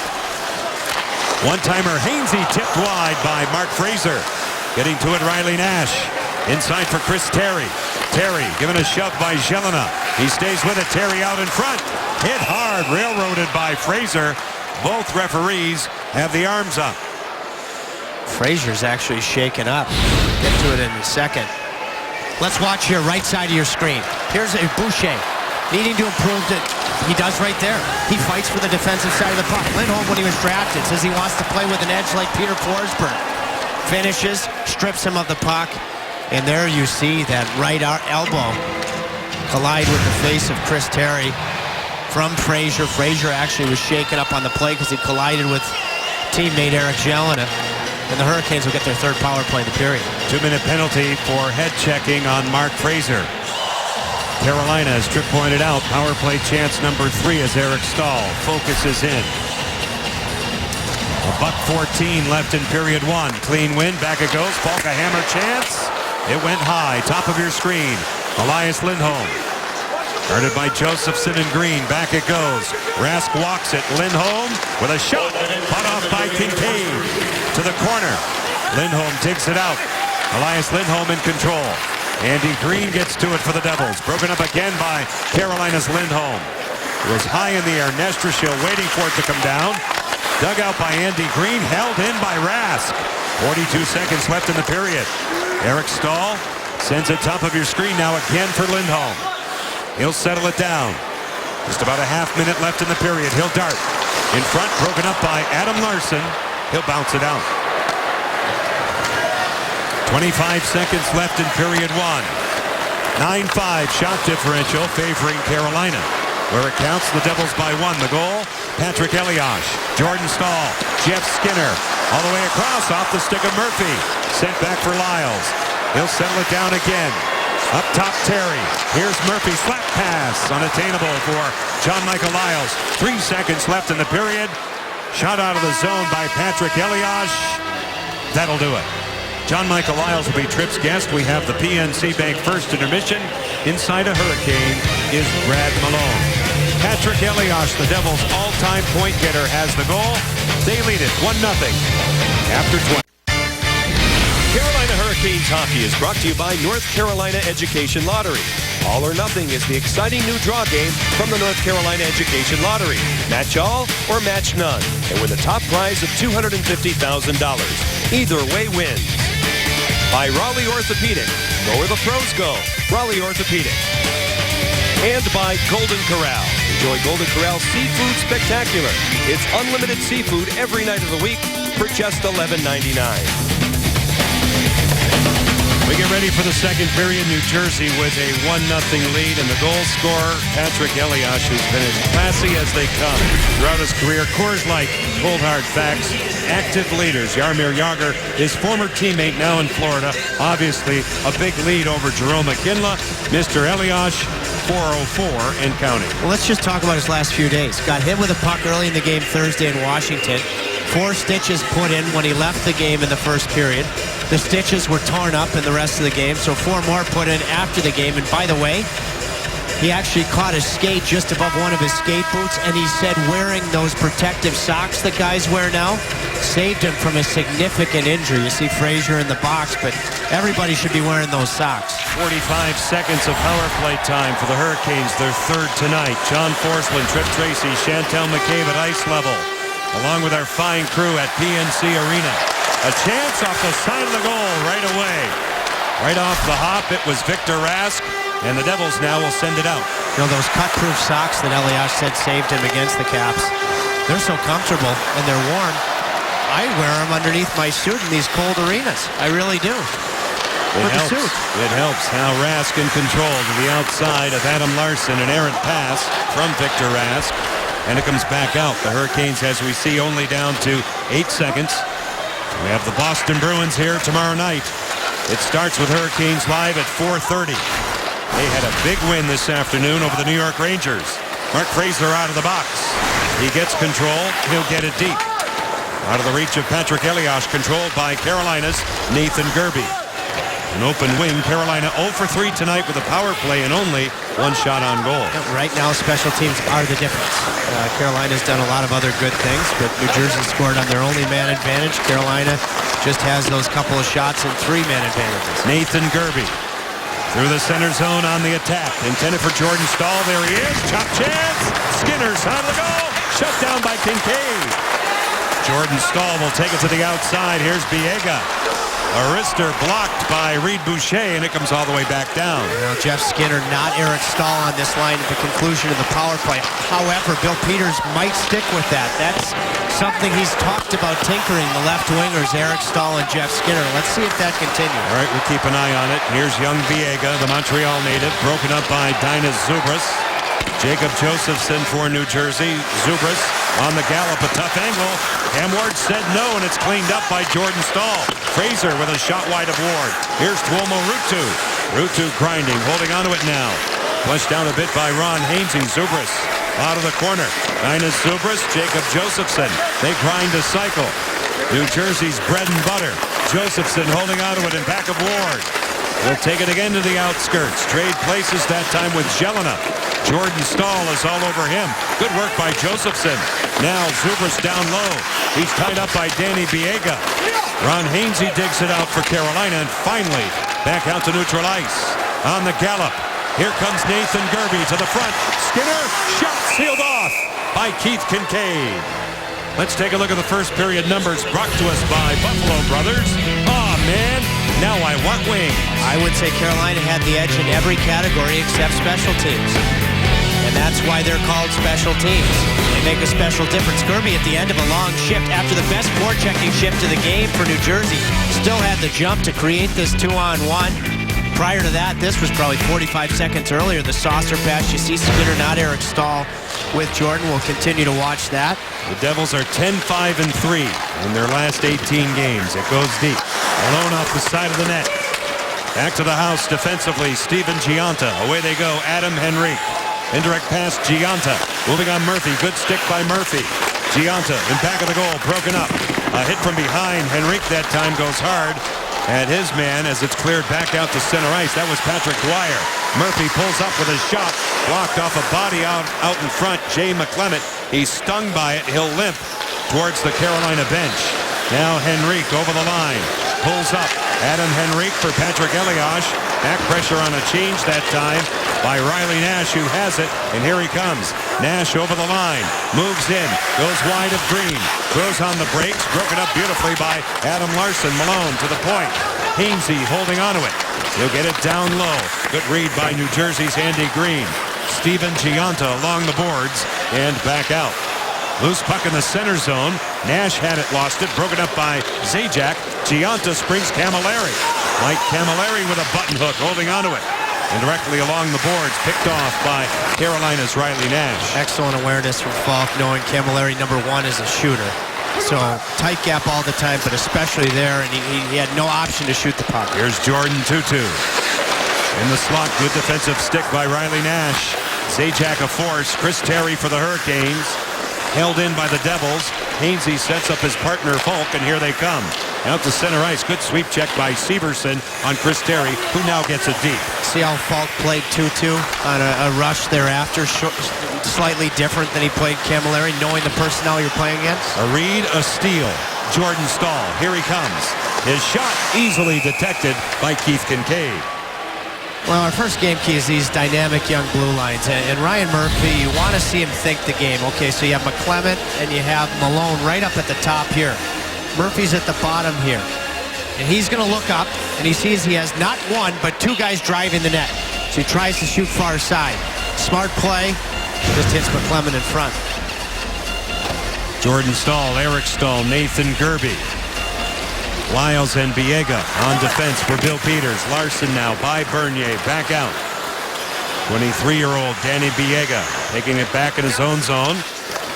One-timer Hainsey tipped wide by Mark Fraser. Getting to it, Riley Nash. Inside for Chris Terry. Terry given a shove by Jelena. He stays with it. Terry out in front. Hit hard. Railroaded by Fraser. Both referees have the arms up. Fraser's actually shaken up. Get to it in a second. Let's watch here, right side of your screen. Here's a Boucher needing to improve it. He does right there. He fights for the defensive side of the puck. Lindholm, when he was drafted, says he wants to play with an edge like Peter Forsberg. Finishes, strips him of the puck. And there you see that right elbow collide with the face of Chris Terry from Fraser. Fraser actually was shaken up on the play because he collided with teammate Eric Jelena. And the Hurricanes will get their third power play in the period. 2-minute penalty for head checking on Mark Fraser. Carolina, as Tripp pointed out, power play chance number 3 as Eric Staal focuses in. $1:14 left in period 1. Clean win, back it goes. Falk a hammer chance. It went high, top of your screen. Elias Lindholm. Guarded by Josephson and Green. Back it goes. Rask walks it. Lindholm with a shot. Fought off by Kincaid. To the corner. Lindholm digs it out. Elias Lindholm in control. Andy Green gets to it for the Devils. Broken up again by Carolina's Lindholm. It was high in the air. Nestrashil waiting for it to come down. Dug out by Andy Green. Held in by Rask. 42 seconds left in the period. Eric Staal sends it top of your screen now again for Lindholm. He'll settle it down. Just about a half minute left in the period. He'll dart. In front, broken up by Adam Larson. He'll bounce it out. 25 seconds left in period 1. 9-5 shot differential favoring Carolina. Where it counts, the Devils by 1. The goal, Patrick Elias. Jordan Staal. Jeff Skinner. All the way across, off the stick of Murphy. Sent back for Lyles. He'll settle it down again. Up top, Terry. Here's Murphy. Slap pass. Unattainable for John Michael Lyles. 3 seconds left in the period. Shot out of the zone by Patrick Elias. That'll do it. John Michael Lyles will be Tripp's guest. We have the PNC Bank first intermission. Inside a Hurricane is Brad Malone. Patrick Elias, the Devils' all-time point getter, has the goal. They lead it 1-0 after 20. Carolina Hurricanes hockey is brought to you by North Carolina Education Lottery. All or Nothing is the exciting new draw game from the North Carolina Education Lottery. Match all or match none, and win the top prize of $250,000. Either way wins. By Raleigh Orthopedic. Go where the pros go. Raleigh Orthopedic. And by Golden Corral. Enjoy Golden Corral Seafood Spectacular. It's unlimited seafood every night of the week for just $11.99. We get ready for the second period. New Jersey with a 1-0 lead, and the goal scorer, Patrick Elias, who's been as classy as they come throughout his career. Coors Light, cold hard facts, active leaders. Jaromir Jagr, his former teammate now in Florida, obviously a big lead over Jerome McKinley. Mr. Elias, 404 and counting. Well, let's just talk about his last few days. Got hit with a puck early in the game Thursday in Washington. 4 stitches put in when he left the game in the first period. The stitches were torn up in the rest of the game, so 4 more put in after the game. And by the way, he actually caught his skate just above one of his skate boots, and he said wearing those protective socks that guys wear now saved him from a significant injury. You see Fraser in the box, but everybody should be wearing those socks. 45 seconds of power play time for the Hurricanes, their third tonight. John Forsland, Trip Tracy, Chantel McCabe at ice level, along with our fine crew at PNC Arena. A chance off the side of the goal right away. Right off the hop, it was Victor Rask, and the Devils now will send it out. You know, those cut-proof socks that Elias said saved him against the Caps, they're so comfortable and they're warm. I wear them underneath my suit in these cold arenas. I really do. It helps. Now Rask in control to the outside of Adam Larson. An errant pass from Victor Rask. And it comes back out. The Hurricanes, as we see, only down to 8 seconds. We have the Boston Bruins here tomorrow night. It starts with Hurricanes Live at 4:30. They had a big win this afternoon over the New York Rangers. Mark Fraser out of the box. He gets control. He'll get it deep. Out of the reach of Patrick Elias, controlled by Carolina's Nathan Gerbe. An open wing. Carolina 0 for 3 tonight with a power play and only 1 shot on goal. Right now, special teams are the difference. Carolina's done a lot of other good things, but New Jersey scored on their only man advantage. Carolina just has those couple of shots and 3-man advantages. Nathan Gerbe through the center zone on the attack. Intended for Jordan Staal. There he is. Chop chance. Skinner's on the goal. Shut down by Kincaid. Jordan Staal will take it to the outside. Here's Biega. A wrister blocked by Reed Boucher, and it comes all the way back down. Well, Jeff Skinner, not Eric Staal on this line at the conclusion of the power play. However, Bill Peters might stick with that. That's something he's talked about tinkering, the left wingers, Eric Staal and Jeff Skinner. Let's see if that continues. All right, we'll keep an eye on it. Here's young Biega, the Montreal native, broken up by Dinas Zubras. Jacob Josephson for New Jersey. Zubras on the gallop, a tough angle. Cam Ward said no, and it's cleaned up by Jordan Staal. Fraser with a shot wide of Ward. Here's Tuomo Ruutu. Ruutu grinding, holding onto it now. Pushed down a bit by Ron Hainsey. Zubras out of the corner. Dinas Zubras, Jacob Josephson. They grind a cycle. New Jersey's bread and butter. Josephson holding onto it in back of Ward. Will take it again to the outskirts. Trade places that time with Jelena. Jordan Staal is all over him. Good work by Josephson. Now Zubras down low. He's tied up by Danny Biega. Ron Hainsey digs it out for Carolina, and finally back out to neutral ice. On the gallop. Here comes Nathan Gerbe to the front. Skinner, shot sealed off by Keith Kincaid. Let's take a look at the first period numbers brought to us by Buffalo Brothers. Oh, man, now I want wings. I would say Carolina had the edge in every category except special teams. And that's why they're called special teams. They make a special difference. Gerbe at the end of a long shift, after the best forechecking shift of the game for New Jersey, still had the jump to create this 2-on-1. Prior to that, this was probably 45 seconds earlier. The saucer pass, you see Skinner, not Eric Staal, with Jordan. We'll continue to watch that. The Devils are 10-5-3 in their last 18 games. It goes deep. Alone off the side of the net. Back to the house defensively. Steven Giunta. Away they go. Adam Henrique. Indirect pass, Giunta. Moving on Murphy. Good stick by Murphy. Giunta in back of the goal. Broken up. A hit from behind. Henrique that time goes hard at his man as it's cleared back out to center ice. That was Patrick Dwyer. Murphy pulls up with a shot. Blocked off a body out in front. Jay McClement. He's stung by it. He'll limp towards the Carolina bench. Now Henrique over the line. Pulls up. Adam Henrique for Patrick Elias. Back pressure on a change that time by Riley Nash, who has it. And here he comes. Nash over the line. Moves in. Goes wide of Green. Throws on the brakes. Broken up beautifully by Adam Larson. Malone to the point. Hainsey holding onto it. He'll get it down low. Good read by New Jersey's Andy Green. Steven Giunta along the boards and back out. Loose puck in the center zone. Nash had it, lost it, broken up by Zajac. Giunta springs Camilleri. Mike Camilleri with a button hook, holding onto it. And directly along the boards, picked off by Carolina's Riley Nash. Excellent awareness from Falk, knowing Camilleri, number one, is a shooter. So tight gap all the time, but especially there, and he had no option to shoot the puck. Here's Jordan Tootoo. In the slot, good defensive stick by Riley Nash. Zajac a force. Chris Terry for the Hurricanes. Held in by the Devils. Hainsey sets up his partner Falk, and here they come. Out to center ice. Good sweep check by Severson on Chris Terry, who now gets it deep. See how Falk played 2-2 on a rush thereafter. Slightly different than he played Camilleri, knowing the personnel you're playing against. A read, a steal. Jordan Staal. Here he comes. His shot easily detected by Keith Kincaid. Well, our first game key is these dynamic young blue lines. And Ryan Murphy, you want to see him think the game. Okay, so you have McClement and you have Malone right up at the top here. Murphy's at the bottom here. And he's going to look up, and he sees he has not one, but two guys driving the net. So he tries to shoot far side. Smart play. Just hits McClement in front. Jordan Staal, Eric Staal, Nathan Gerbe. Lyles and Biega on defense for Bill Peters. Larson now by Bernier. Back out. 23-year-old Danny Biega taking it back in his own zone.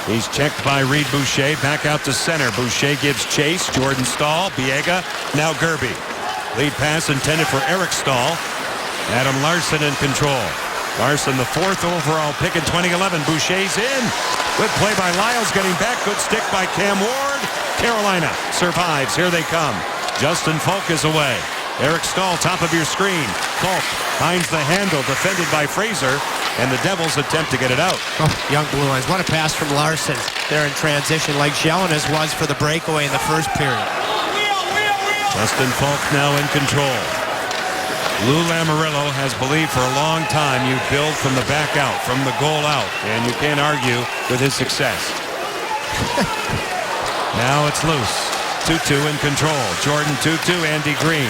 He's checked by Reed Boucher. Back out to center. Boucher gives chase. Jordan Staal. Biega. Now Gerbe. Lead pass intended for Eric Staal. Adam Larson in control. Larson, the fourth overall pick in 2011. Boucher's in. Good play by Lyles, getting back. Good stick by Cam Ward. Carolina survives. Here they come. Justin Falk is away. Eric Staal, top of your screen. Falk finds the handle, defended by Fraser, and the Devils attempt to get it out. Oh, young blue lines. What a pass from Larson. They're in transition like Jelinas was for the breakaway in the first period. Justin Falk now in control. Lou Lamoriello has believed for a long time you build from the back out, from the goal out, and you can't argue with his success. Now it's loose. Tootoo in control. Jordan Tootoo, Andy Green.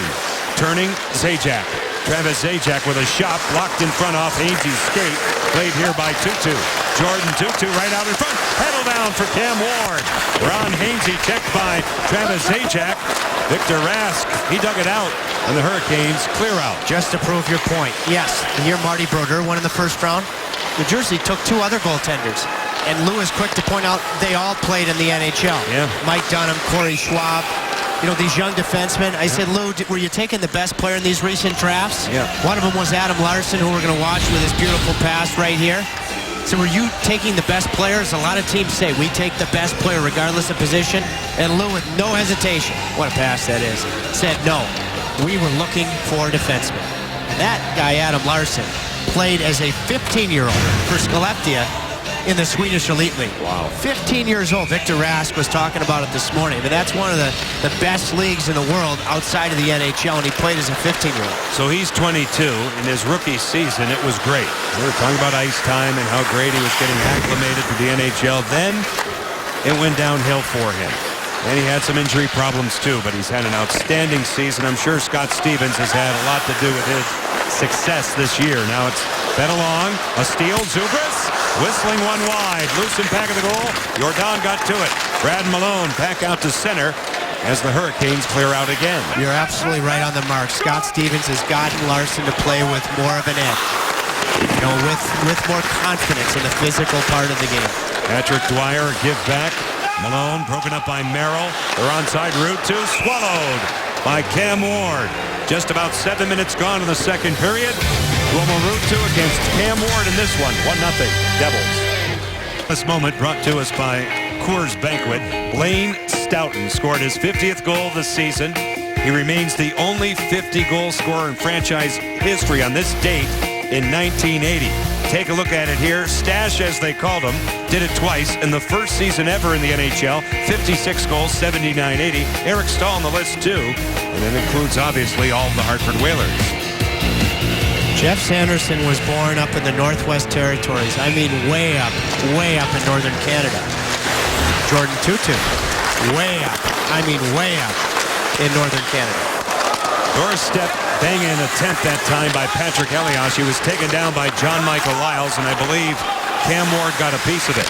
Turning, Zajac. Travis Zajac with a shot blocked in front off Hainsey's skate. Played here by Tootoo. Jordan Tootoo right out in front. Pedal down for Cam Ward. Ron Hainsey checked by Travis Zajac. Victor Rask, he dug it out, and the Hurricanes clear out. Just to prove your point, yes, here Marty Brodeur won in the first round. New Jersey took two other goaltenders, and Lou is quick to point out they all played in the NHL. Yeah. Mike Dunham, Corey Schwab, you know, these young defensemen. I said, Lou, were you taking the best player in these recent drafts? Yeah. One of them was Adam Larson, who we're going to watch with his beautiful pass right here. So were you taking the best players? A lot of teams say we take the best player regardless of position. And Lou, with no hesitation, what a pass that is, said no. We were looking for a defenseman. And that guy, Adam Larson, played as a 15-year-old for Skellefteå in the Swedish Elite League. Wow. 15 years old. Victor Rask was talking about it this morning. But that's one of the best leagues in the world outside of the NHL, and he played as a 15-year-old. So he's 22. In his rookie season, it was great. We were talking about ice time and how great he was getting acclimated to the NHL. Then it went downhill for him. And he had some injury problems too, but he's had an outstanding season. I'm sure Scott Stevens has had a lot to do with his success this year. Now it's fed along. A steal. Zubris whistling one wide. Loose in back of the goal. Jordan got to it. Brad Malone back out to center as the Hurricanes clear out again. You're absolutely right on the mark. Scott Stevens has gotten Larson to play with more of an edge. You know, with more confidence in the physical part of the game. Patrick Dwyer, give back. Malone broken up by Merrill. They're onside. Route 2 swallowed by Cam Ward. Just about 7 minutes gone in the second period. Duomo Route 2 against Cam Ward in this one. 1-0 Devils. This moment brought to us by Coors Banquet. Blaine Stoughton scored his 50th goal of the season. He remains the only 50-goal scorer in franchise history on this date in 1980. Take a look at it here. Stash, as they called him, did it twice in the first season ever in the NHL. 56 goals, 79-80. Eric Staal on the list, too. And it includes, obviously, all of the Hartford Whalers. Jeff Sanderson was born up in the Northwest Territories. I mean, way up in northern Canada. Jordan Tootoo, way up. I mean, way up in northern Canada. Doorstep banging attempt that time by Patrick Elias. He was taken down by John Michael Lyles, and I believe Cam Ward got a piece of it.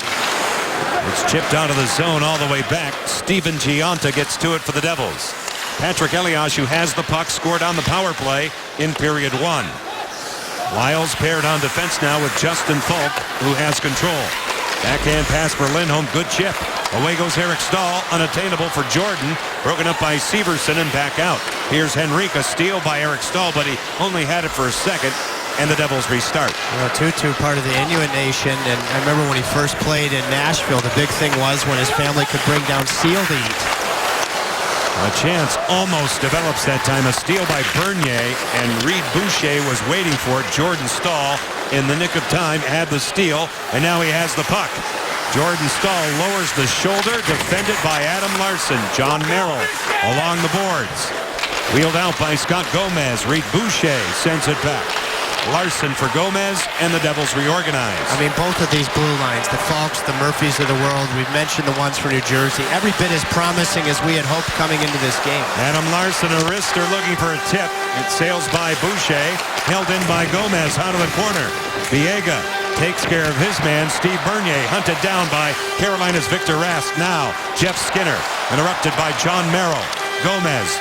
It's chipped out of the zone all the way back. Steven Gionta gets to it for the Devils. Patrick Elias, who has the puck, scored on the power play in period 1. Lyles paired on defense now with Justin Falk, who has control. Backhand pass for Lindholm, good chip. Away goes Eric Stahl, unattainable for Jordan. Broken up by Severson and back out. Here's Henrique, a steal by Eric Stahl, but he only had it for a second, and the Devils restart. Tutu, part of the Inuit Nation, and I remember when he first played in Nashville, the big thing was when his family could bring down seal to eat. A chance almost develops that time. A steal by Bernier, and Reed Boucher was waiting for it. Jordan Stahl, in the nick of time, had the steal, and now he has the puck. Jordan Stahl lowers the shoulder, defended by Adam Larsson. John Merrill along the boards. Wheeled out by Scott Gomez. Reed Boucher sends it back. Larsson for Gomez, and the Devils reorganize. I mean, both of these blue lines, the Falks, the Murphys of the world, we've mentioned the ones for New Jersey, every bit as promising as we had hoped coming into this game. Adam Larsson, a wrister looking for a tip. It sails by Boucher, held in by Gomez out of the corner. Viega takes care of his man, Steve Bernier, hunted down by Carolina's Victor Rask. Now, Jeff Skinner, interrupted by John Merrill. Gomez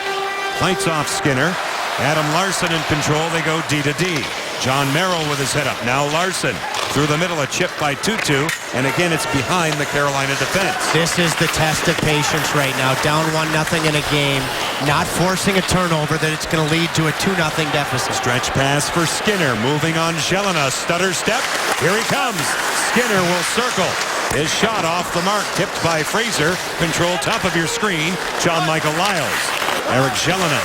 fights off Skinner. Adam Larsson in control. They go D to D. John Merrill with his head up. Now Larsson through the middle, a chip by Tutu, and again it's behind the Carolina defense. This is the test of patience right now. Down 1-0 in a game, not forcing a turnover that it's going to lead to a 2-0 deficit. Stretch pass for Skinner, moving on Jelena. Stutter step. Here he comes. Skinner will circle. His shot off the mark, tipped by Fraser. Control top of your screen. John Michael Lyles. Eric Jelena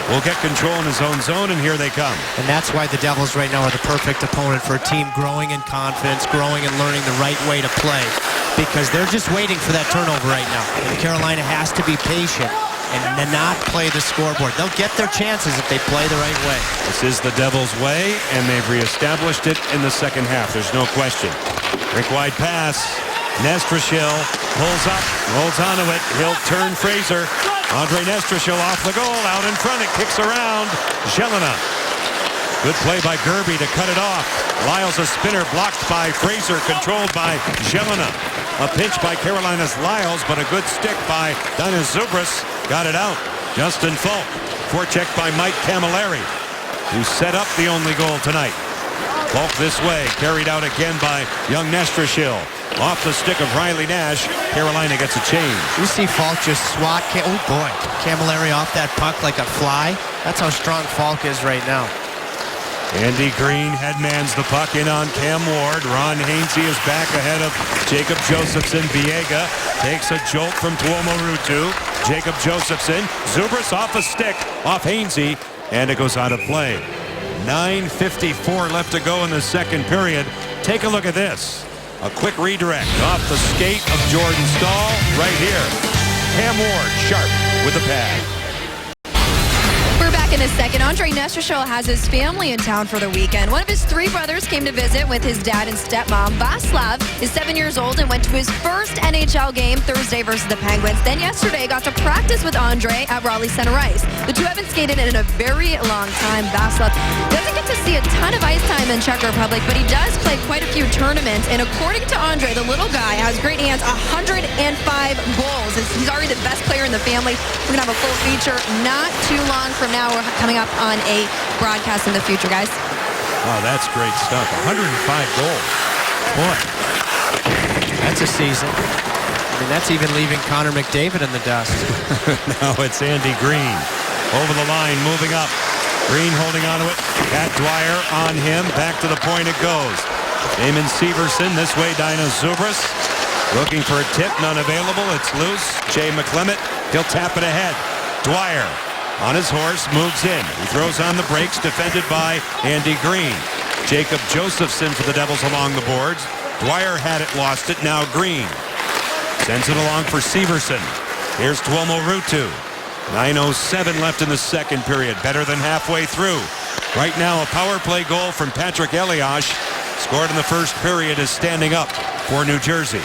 will get control in his own zone, and here they come. And that's why the Devils right now are the perfect opponent for a team growing in confidence, growing and learning the right way to play, because they're just waiting for that turnover right now. And Carolina has to be patient and not play the scoreboard. They'll get their chances if they play the right way. This is the Devils' way, and they've reestablished it in the second half. There's no question. Rink wide pass. Nestrashil pulls up, rolls onto it. He'll turn Fraser. Andre Nestrashil off the goal, out in front. It kicks around. Jelena. Good play by Gerby to cut it off. Lyles a spinner blocked by Fraser, controlled by Jelena. A pinch by Carolina's Lyles, but a good stick by Dainis Zubras. Got it out. Justin Falk. Forecheck by Mike Camilleri, who set up the only goal tonight. Falk this way, carried out again by young Nestrashil. Off the stick of Riley Nash, Carolina gets a change. You see Falk just swat, oh boy, Camilleri off that puck like a fly. That's how strong Falk is right now. Andy Green headmans the puck in on Cam Ward. Ron Hainsey is back ahead of Jacob Josephson. Viega takes a jolt from Tuomo Ruutu. Jacob Josephson, Zubras off a stick, off Hainsey, and it goes out of play. 9:54 left to go in the second period. Take a look at this. A quick redirect off the skate of Jordan Stahl right here. Cam Ward sharp with the pad. We're back in a second. Andre Nestrashil has his family in town for the weekend. One of his 3 brothers came to visit with his dad and stepmom. Vaslav is 7 years old and went to his first NHL game Thursday versus the Penguins. Then yesterday got to practice with Andre at Raleigh Center Ice. The two haven't skated in a very long time. Vaslav doesn't get to see a ton of ice time in Czech Republic, but he does play quite a few tournaments. And according to Andre, the little guy has great hands, 105 goals. He's already the best player in the family. We're going to have a full feature not too long from now. We're coming up on a broadcast in the future, guys. Wow, that's great stuff. 105 goals. Boy, that's a season. I mean, that's even leaving Connor McDavid in the dust. Now it's Andy Green. Over the line, moving up. Green holding onto it. Pat Dwyer on him. Back to the point it goes. Damon Severson. This way, Dainis Zubras. Looking for a tip. None available. It's loose. Jay McClement. He'll tap it ahead. Dwyer on his horse, moves in. He throws on the brakes, defended by Andy Green. Jacob Josephson for the Devils along the boards. Dwyer had it, lost it. Now Green sends it along for Severson. Here's Tuomo Ruutu. 9:07 left in the second period. Better than halfway through. Right now, a power play goal from Patrick Elias, scored in the first period, is standing up for New Jersey.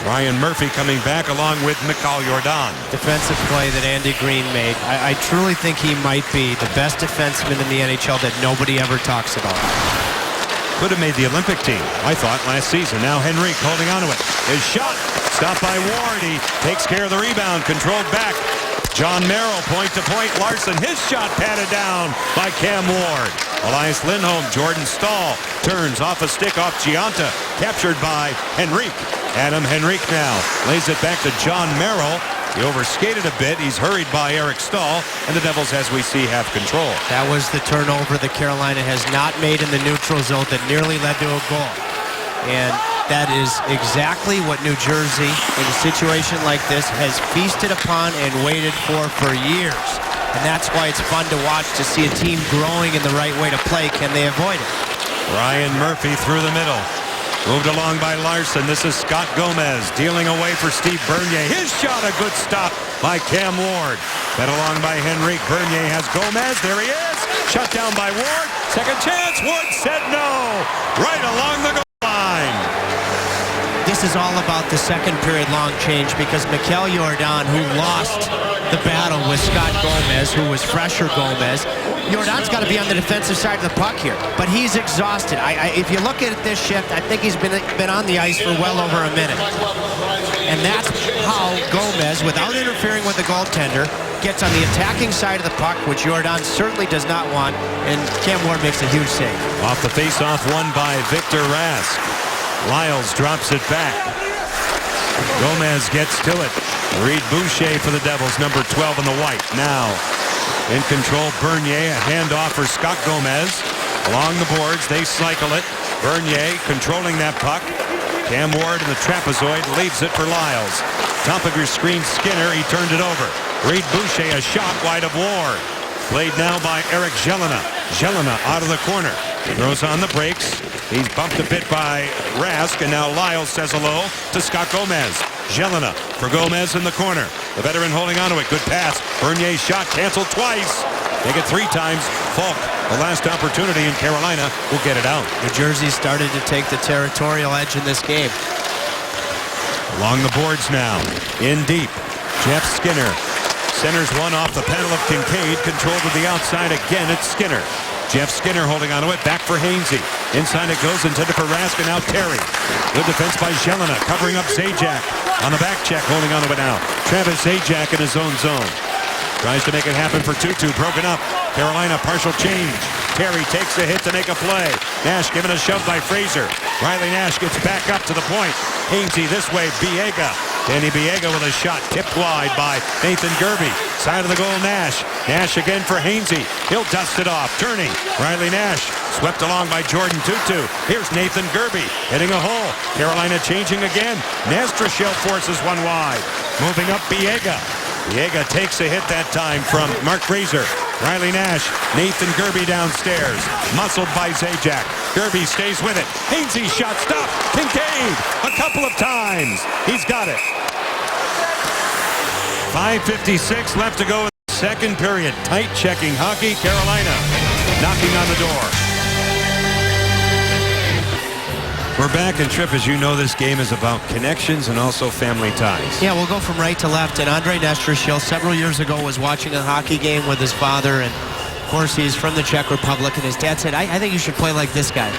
Ryan Murphy coming back along with Mikhail Jordan. Defensive play that Andy Green made. I truly think he might be the best defenseman in the NHL that nobody ever talks about. Could have made the Olympic team, I thought, last season. Now Henrique holding onto it. His shot stopped by Ward. He takes care of the rebound, controlled back. John Merrill, point-to-point. Larson, his shot patted down by Cam Ward. Elias Lindholm, Jordan Staal turns off a stick off Giunta, captured by Henrique. Adam Henrique now lays it back to John Merrill. He overskated a bit. He's hurried by Eric Staal, and the Devils, as we see, have control. That was the turnover that Carolina has not made in the neutral zone that nearly led to a goal. And that is exactly what New Jersey, in a situation like this, has feasted upon and waited for years. And that's why it's fun to watch, to see a team growing in the right way to play. Can they avoid it? Ryan Murphy through the middle. Moved along by Larson. This is Scott Gomez dealing away for Steve Bernier. His shot, a good stop by Cam Ward. Fed along by Henrique. Bernier has Gomez. There he is. Shut down by Ward. Second chance. Ward said no. Right along the goal line. This is all about the second period long change because Mikhail Jordan, who lost the battle with Scott Gomez, who was fresher Gomez, Jordan's got to be on the defensive side of the puck here, but he's exhausted. If you look at this shift, I think he's been on the ice for well over a minute. And that's how Gomez, without interfering with the goaltender, gets on the attacking side of the puck, which Jordan certainly does not want, and Cam Ward makes a huge save. Off the face-off, won by Victor Rask. Lyles drops it back. Gomez gets to it. Reed Boucher for the Devils, number 12 in the white. Now in control, Bernier, a handoff for Scott Gomez. Along the boards, they cycle it. Bernier controlling that puck. Cam Ward in the trapezoid leaves it for Lyles. Top of your screen, Skinner, he turned it over. Reed Boucher, a shot wide of Ward. Played now by Eric Jelena. Jelena out of the corner. Throws on the brakes. He's bumped a bit by Rask, and now Lyles says hello to Scott Gomez. Jelena for Gomez in the corner. The veteran holding onto it. Good pass. Bernier's shot canceled twice. Make it 3 times. Falk, the last opportunity in Carolina, will get it out. New Jersey started to take the territorial edge in this game. Along the boards now. In deep. Jeff Skinner centers one off the panel of Kincaid. Control to the outside again. It's Skinner. Jeff Skinner holding onto it. Back for Hainsey. Inside it goes, intended for Rask, and now Terry. Good defense by Jelena, covering up Zajac. On the back check, holding onto it now. Travis Zajac in his own zone. Tries to make it happen for Tutu. Broken up. Carolina partial change. Terry takes a hit to make a play. Nash given a shove by Fraser. Riley Nash gets back up to the point. Hainsey this way. Biega. Danny Biega with a shot tipped wide by Nathan Gerby. Side of the goal, Nash. Nash again for Hainsey. He'll dust it off. Turning. Riley Nash. Swept along by Jordan Tutu. Here's Nathan Gerby hitting a hole. Carolina changing again. Nestrashel forces one wide. Moving up Biega. Biega takes a hit that time from Mark Fraser. Riley Nash, Nathan Gerby downstairs. Muscled by Zajac. Gerby stays with it. Hainsey shot stopped. Kincaid a couple of times. He's got it. 5:56 left to go in the second period. Tight checking hockey. Carolina knocking on the door. We're back, and Tripp, as you know, this game is about connections and also family ties. Yeah, we'll go from right to left. And Andre Nestrashel several years ago was watching a hockey game with his father, and of course he's from the Czech Republic, and his dad said, I think you should play like this guy.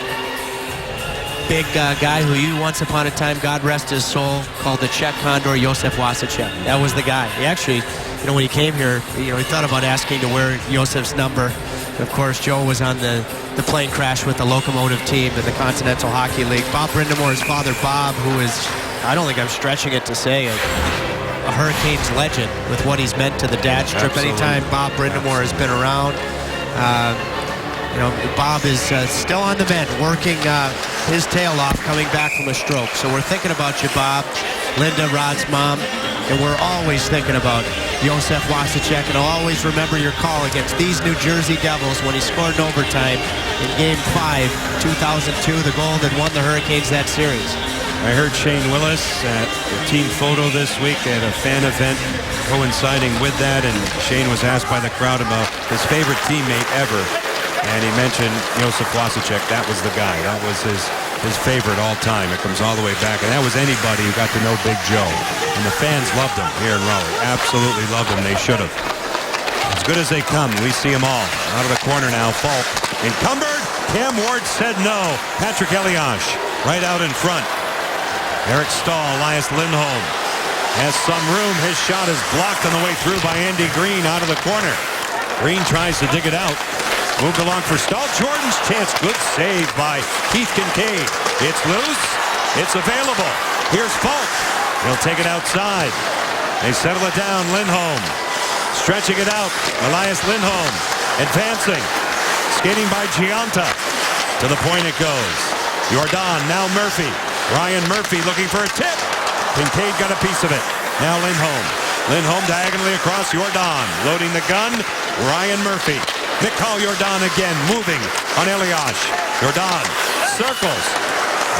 Big guy who you once upon a time, God rest his soul, called the Czech Condor, Josef Wasicek. That was the guy. He actually, when he came here, he thought about asking to wear Josef's number. Of course, Joe was on the plane crash with the locomotive team in the Continental Hockey League. Bob Brindamore's father, Bob, who is, I don't think I'm stretching it to say, a Hurricanes legend with what he's meant to the dad strip. Absolutely. Anytime Bob Brindamore has been around, Bob is still on the mend, working his tail off, coming back from a stroke. So we're thinking about you, Bob, Linda, Rod's mom, and we're always thinking about Josef Wasicek, and I'll always remember your call against these New Jersey Devils when he scored in overtime in Game 5, 2002, the goal that won the Hurricanes that series. I heard Shane Willis at the team photo this week at a fan event coinciding with that, and Shane was asked by the crowd about his favorite teammate ever, and he mentioned Josef Wasicek. That was the guy. That was his his favorite all time. It comes all the way back, and that was anybody who got to know Big Joe. And the fans loved him here in Raleigh. Absolutely loved him. They should have. As good as they come, we see them all. Out of the corner now, Falk encumbered. Cam Ward said no. Patrick Elias right out in front. Eric Stahl, Elias Lindholm has some room. His shot is blocked on the way through by Andy Green out of the corner. Green tries to dig it out. Moved along for Stahl. Jordan's chance. Good save by Keith Kincaid. It's loose. It's available. Here's Falk. He'll take it outside. They settle it down. Lindholm stretching it out. Elias Lindholm advancing. Skating by Giunta. To the point it goes. Jordan, now Murphy. Ryan Murphy looking for a tip. Kincaid got a piece of it. Now Lindholm. Lindholm diagonally across Jordan. Loading the gun. Ryan Murphy. Mikhail Jordan again moving on Elias. Jordan circles.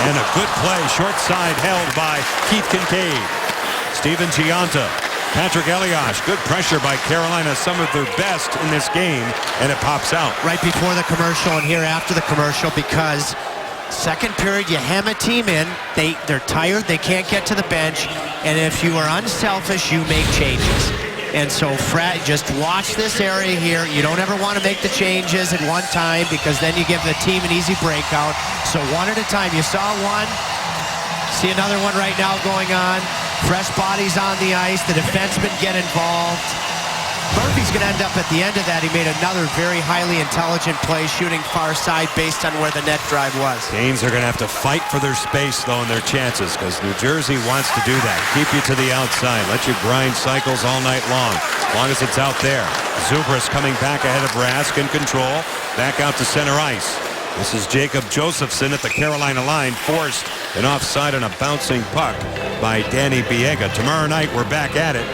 And a good play. Short side held by Keith Kincaid. Steven Giunta. Patrick Elias. Good pressure by Carolina. Some of their best in this game. And it pops out. Right before the commercial and here after the commercial, because second period, you ham a team in. They're tired. They can't get to the bench. And if you are unselfish, you make changes. And so, just watch this area here. You don't ever want to make the changes at one time because then you give the team an easy breakout. So one at a time. You saw one. See another one right now going on. Fresh bodies on the ice. The defensemen get involved. Murphy's going to end up at the end of that. He made another very highly intelligent play, shooting far side based on where the net drive was. Canes are going to have to fight for their space, though, and their chances, because New Jersey wants to do that. Keep you to the outside. Let you grind cycles all night long, as long as it's out there. Zubris coming back ahead of Rask in control. Back out to center ice. This is Jacob Josephson at the Carolina line, forced an offside on a bouncing puck by Danny Biega. Tomorrow night, we're back at it.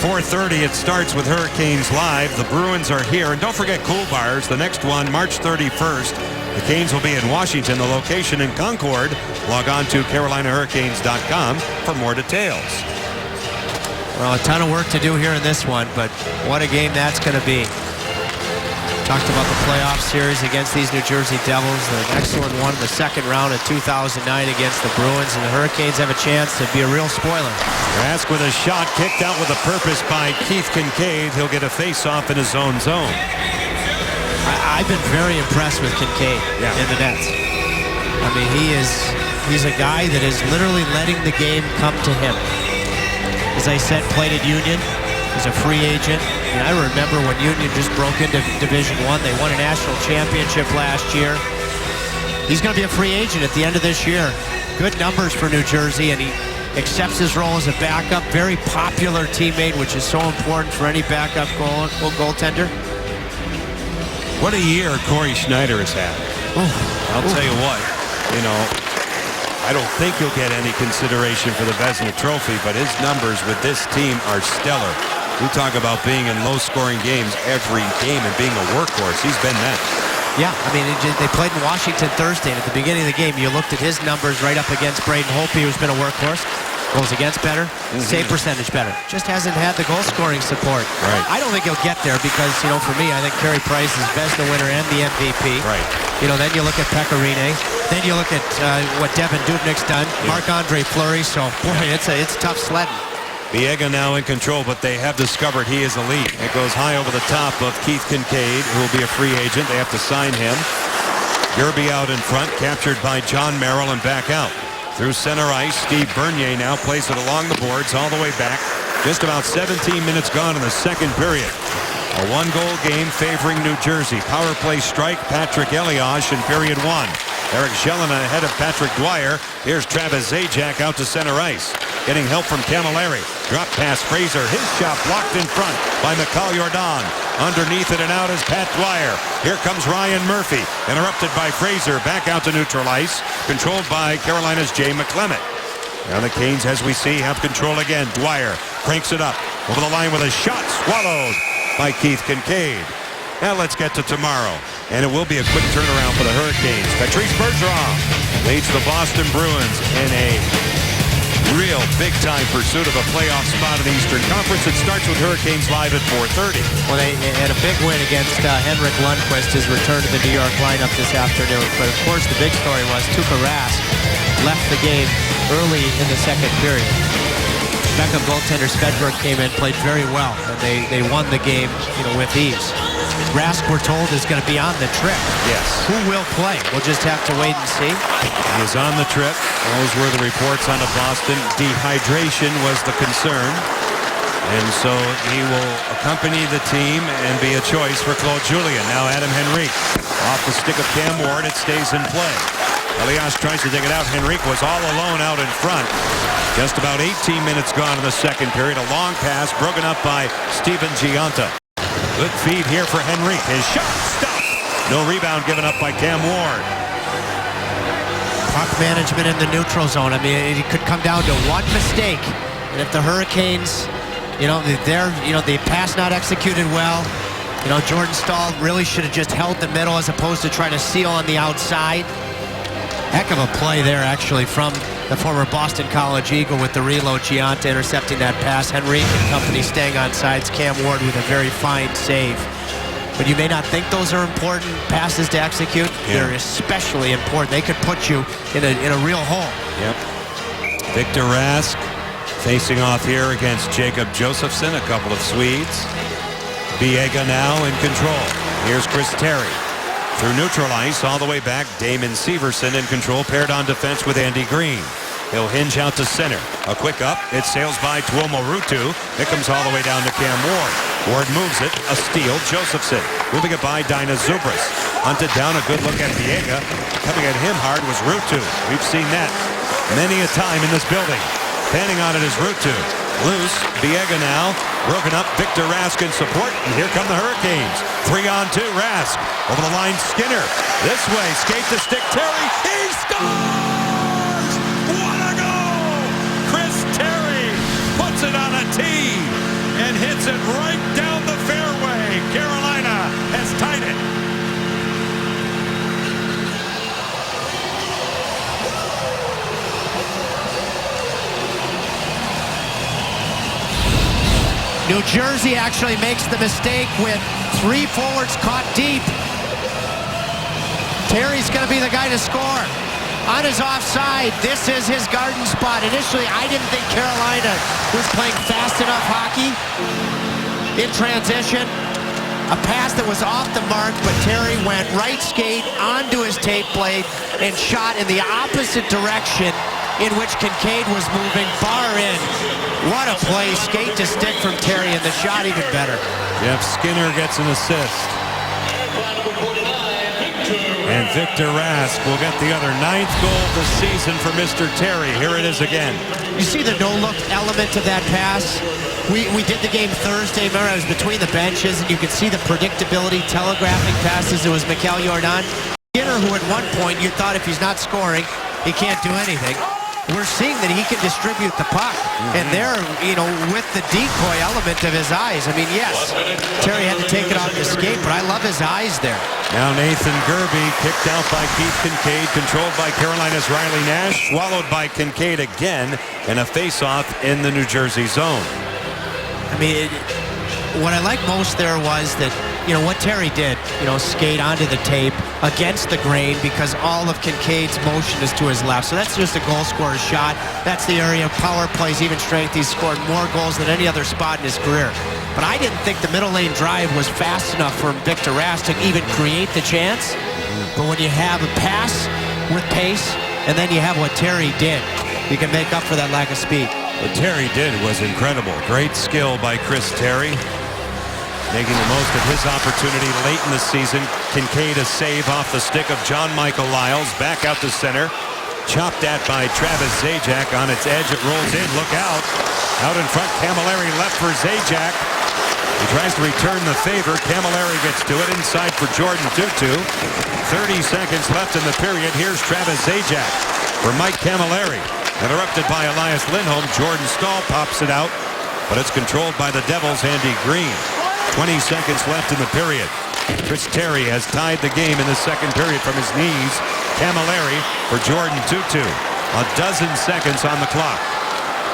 4:30, it starts with Hurricanes Live. The Bruins are here. And don't forget Cool Bars. The next one, March 31st. The Canes will be in Washington. The location in Concord. Log on to CarolinaHurricanes.com for more details. Well, a ton of work to do here in this one, but what a game that's going to be. Talked about the playoff series against these New Jersey Devils. An excellent one in the second round of 2009 against the Bruins, and the Hurricanes have a chance to be a real spoiler. Rask with a shot kicked out with a purpose by Keith Kincaid. He'll get a face-off in his own zone. I've been very impressed with Kincaid in the nets. I mean, he's a guy that is literally letting the game come to him. As I said, played at Union. He's a free agent. And I remember when Union just broke into Division I. They won a national championship last year. He's going to be a free agent at the end of this year. Good numbers for New Jersey, and he accepts his role as a backup. Very popular teammate, which is so important for any backup goaltender. What a year Corey Schneider has had. I'll tell you what, I don't think he'll get any consideration for the Vezina Trophy, but his numbers with this team are stellar. We talk about being in low-scoring games every game and being a workhorse. He's been that. Yeah, I mean, they played in Washington Thursday, and at the beginning of the game, you looked at his numbers right up against Braden Holtby, who's been a workhorse. Goals against better, save percentage better. Just hasn't had the goal-scoring support. Right. I don't think he'll get there because, for me, I think Carey Price is Vezina winner and the MVP. Right. Then you look at Pecorine. Then you look at what Devin Dubnyk's done. Yeah. Marc-Andre Fleury. So, boy, it's tough sledding. Biega now in control, but they have discovered he is elite. It goes high over the top of Keith Kincaid, who will be a free agent. They have to sign him. Gerby out in front, captured by John Merrill and back out. Through center ice, Steve Bernier now plays it along the boards all the way back. Just about 17 minutes gone in the second period. A one-goal game favoring New Jersey. Power play strike, Patrick Elias in period one. Eric Jelena ahead of Patrick Dwyer. Here's Travis Zajac out to center ice. Getting help from Camilleri. Drop pass Fraser. His shot blocked in front by Mikhail Jordan. Underneath it and out is Pat Dwyer. Here comes Ryan Murphy. Interrupted by Fraser. Back out to neutral ice. Controlled by Carolina's Jay McClement. Now the Canes, as we see, have control again. Dwyer cranks it up. Over the line with a shot. Swallowed by Keith Kincaid. Now let's get to tomorrow. And it will be a quick turnaround for the Hurricanes. Patrice Bergeron leads the Boston Bruins in a real big-time pursuit of a playoff spot in the Eastern Conference. It starts with Hurricanes Live at 4:30. Well, they had a big win against Henrik Lundqvist, his return to the New York lineup this afternoon. But, of course, the big story was Tuukka Rask left the game early in the second period. Backup goaltender Svedberg came in, played very well, and they won the game, with ease. Rask, we're told, is going to be on the trip. Yes. Who will play? We'll just have to wait and see. He is on the trip. Those were the reports on the Boston. Dehydration was the concern. And so he will accompany the team and be a choice for Claude Julien. Now Adam Henrique off the stick of Cam Ward. It stays in play. Elias tries to dig it out. Henrique was all alone out in front. Just about 18 minutes gone in the second period. A long pass broken up by Steven Gionta. Good feed here for Henrique. His shot stopped. No rebound given up by Cam Ward. Puck management in the neutral zone. I mean, it could come down to one mistake. And if the Hurricanes, the pass not executed well. Jordan Staal really should have just held the middle as opposed to trying to seal on the outside. Heck of a play there, actually, from the former Boston College Eagle with the reload. Gionta intercepting that pass. Henrique and company staying on sides. Cam Ward with a very fine save. But you may not think those are important passes to execute. Yeah. They're especially important. They could put you in a real hole. Yep. Victor Rask facing off here against Jacob Josephson, a couple of Swedes. Biega now in control. Here's Chris Terry. Through neutral ice, all the way back, Damon Severson in control, paired on defense with Andy Green. He'll hinge out to center. A quick up. It sails by Tuomo Ruutu. It comes all the way down to Cam Ward. Ward moves it. A steal. Josephson. Moving it by Dina Zubris. Hunted down. A good look at Biega. Coming at him hard was Ruutu. We've seen that many a time in this building. Panning on it is Ruutu. Loose. Biega now. Broken up. Victor Rask in support. And here come the Hurricanes. 3-on-2. Rask. Over the line. Skinner. This way. Skate to stick. Terry. He scores! What a goal! Chris Terry puts it on a tee and hits it right down the fairway. Carolina has tied it. New Jersey actually makes the mistake with 3 forwards caught deep. Terry's going to be the guy to score. On his offside, this is his garden spot. Initially, I didn't think Carolina was playing fast enough hockey in transition. A pass that was off the mark, but Terry went right skate onto his tape blade and shot in the opposite direction in which Kincaid was moving, bar in. What a play, skate to stick from Terry, and the shot even better. Jeff Skinner gets an assist. And Victor Rask will get the other 9th goal of the season for Mr. Terry. Here it is again. You see the no-look element to that pass? We did the game Thursday. Remember, I was between the benches, and you could see the predictability, telegraphing passes. It was Mikael Jordan. Skinner, who at one point you thought if he's not scoring, he can't do anything. We're seeing that he can distribute the puck. And there, with the decoy element of his eyes. I mean, yes, Terry had to take it off the skate, but I love his eyes there. Now Nathan Gerbe kicked out by Keith Kincaid, controlled by Carolina's Riley Nash, swallowed by Kincaid again, and a face-off in the New Jersey zone. I mean, what I like most there was that, what Terry did, skate onto the tape against the grain because all of Kincaid's motion is to his left. So that's just a goal scorer's shot. That's the area of power plays, even strength. He's scored more goals than any other spot in his career. But I didn't think the middle lane drive was fast enough for Victor Rask to even create the chance. But when you have a pass with pace, and then you have what Terry did, you can make up for that lack of speed. What Terry did was incredible. Great skill by Chris Terry, making the most of his opportunity late in the season. Kincaid a save off the stick of John Michael Lyles. Back out to center. Chopped at by Travis Zajac on its edge. It rolls in. Look out. Out in front, Camilleri left for Zajac. He tries to return the favor. Camilleri gets to it. Inside for Jordan Tootoo. 30 seconds left in the period. Here's Travis Zajac for Mike Camilleri. Interrupted by Elias Lindholm. Jordan Staal pops it out, but it's controlled by the Devils' Andy Green. 20 seconds left in the period. Chris Terry has tied the game in the second period from his knees. Camilleri for Jordan Tootoo. A dozen seconds on the clock.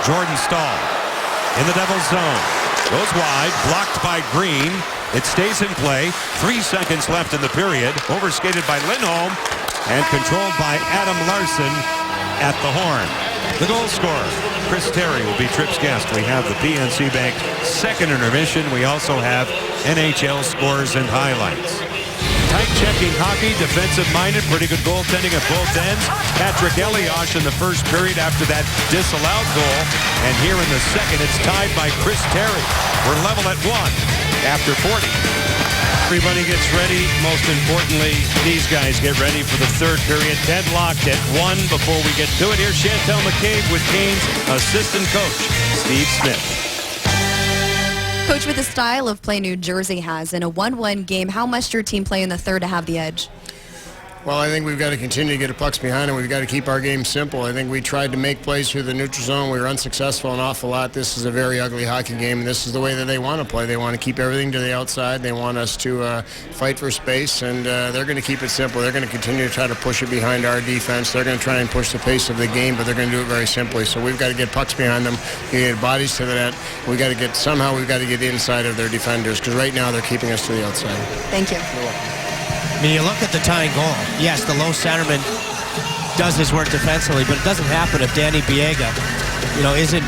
Jordan Staal in the Devils zone. Goes wide, blocked by Green. It stays in play. 3 seconds left in the period. Overskated by Lindholm and controlled by Adam Larsson at the horn. The goal scorer, Chris Terry, will be Tripp's guest. We have the PNC Bank second intermission. We also have NHL scores and highlights. Tight checking hockey, defensive-minded, pretty good goaltending at both ends. Patrick Elias in the first period after that disallowed goal. And here in the second, it's tied by Chris Terry. We're level at 1 after 40. Everybody gets ready. Most importantly, these guys get ready for the third period. Deadlocked at 1 before we get to it. Here's Chantel McCabe with Canes assistant coach, Steve Smith. Coach, with the style of play New Jersey has in a 1-1 game, how must your team play in the third to have the edge? Well, I think we've got to continue to get the pucks behind, and we've got to keep our game simple. I think we tried to make plays through the neutral zone. We were unsuccessful an awful lot. This is a very ugly hockey game, and this is the way that they want to play. They want to keep everything to the outside. They want us to fight for space, and they're going to keep it simple. They're going to continue to try to push it behind our defense. They're going to try and push the pace of the game, but they're going to do it very simply. So we've got to get pucks behind them, get bodies to the net. We've got to get inside of their defenders, because right now they're keeping us to the outside. Thank you. I mean, you look at the tying goal. Yes, the low centerman does his work defensively, but it doesn't happen if Danny Biega, isn't,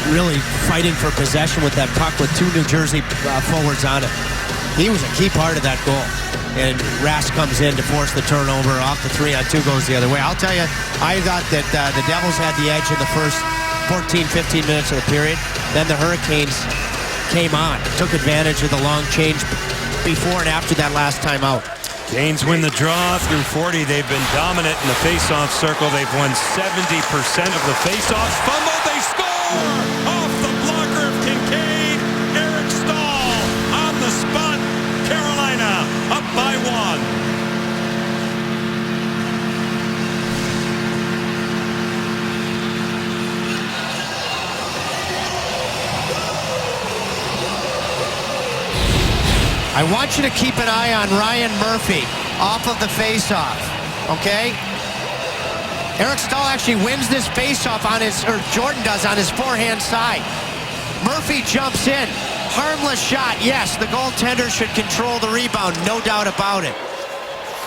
really fighting for possession with that puck with 2 New Jersey forwards on it. He was a key part of that goal. And Rask comes in to force the turnover off the 3-on-2, goes the other way. I'll tell you, I thought that the Devils had the edge in the first 14, 15 minutes of the period. Then the Hurricanes came on, took advantage of the long change before and after that last time out. Canes win the draw through 40. They've been dominant in the face-off circle. They've won 70% of the face-offs. Fumble, they score! Off the blocker of Kincaid. Eric Staal on the spot. Carolina up by 1. I want you to keep an eye on Ryan Murphy off of the faceoff, okay? Eric Staal actually wins this faceoff Jordan does on his forehand side. Murphy jumps in. Harmless shot, yes, the goaltender should control the rebound, no doubt about it.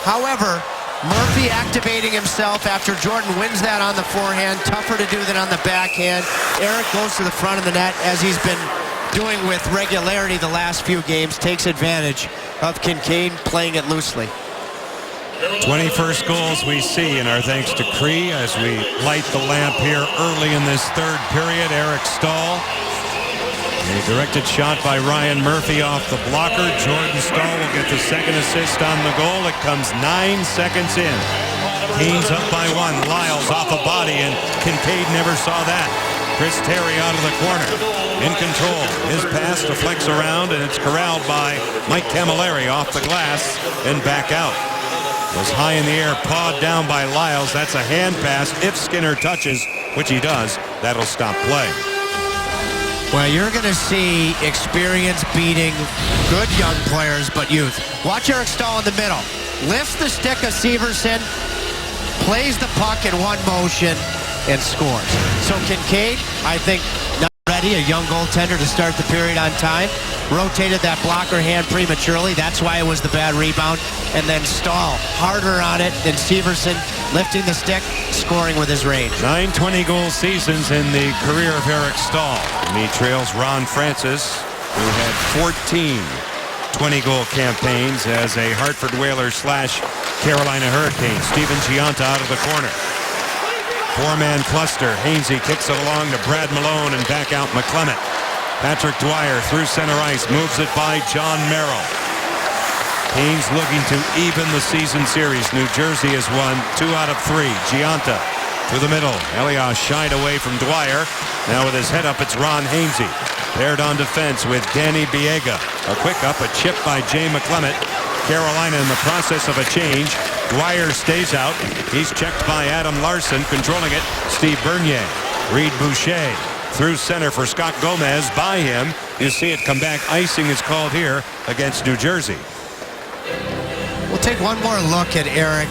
However, Murphy activating himself after Jordan wins that on the forehand, tougher to do than on the backhand. Eric goes to the front of the net as he's been doing with regularity the last few games, takes advantage of Kincaid playing it loosely. 21st goals we see, and our thanks to Cree as we light the lamp here early in this third period. Eric Staal. A directed shot by Ryan Murphy off the blocker. Jordan Staal will get the second assist on the goal. It comes 9 seconds in. Canes up by 1. Lyles off a body, and Kincaid never saw that. Chris Terry out of the corner, in control. His pass deflects around, and it's corralled by Mike Camilleri off the glass and back out. Was high in the air, pawed down by Lyles. That's a hand pass. If Skinner touches, which he does, that'll stop play. Well, you're going to see experience beating good young players, but youth. Watch Eric Staal in the middle. Lifts the stick of Severson, plays the puck in one motion, and scores. So Kincaid, I think, not ready, a young goaltender to start the period on time. Rotated that blocker hand prematurely. That's why it was the bad rebound. And then Staal, harder on it than Severson, lifting the stick, scoring with his range. 9 20-goal seasons in the career of Eric Staal. And he trails Ron Francis, who had 14 20-goal campaigns as a Hartford Whalers / Carolina Hurricanes. Steven Giunta out of the corner. 4-man cluster. Hainsey kicks it along to Brad Malone and back out McClement. Patrick Dwyer through center ice, moves it by John Merrill. Canes looking to even the season series. New Jersey has won 2 out of 3. Giunta through the middle. Elias shied away from Dwyer. Now with his head up, it's Ron Hainsey. Paired on defense with Danny Biega. A quick up, a chip by Jay McClement. Carolina in the process of a change. Dwyer stays out. He's checked by Adam Larsson. Controlling it, Steve Bernier. Reed Boucher through center for Scott Gomez. By him, you see it come back. Icing is called here against New Jersey. We'll take one more look at Eric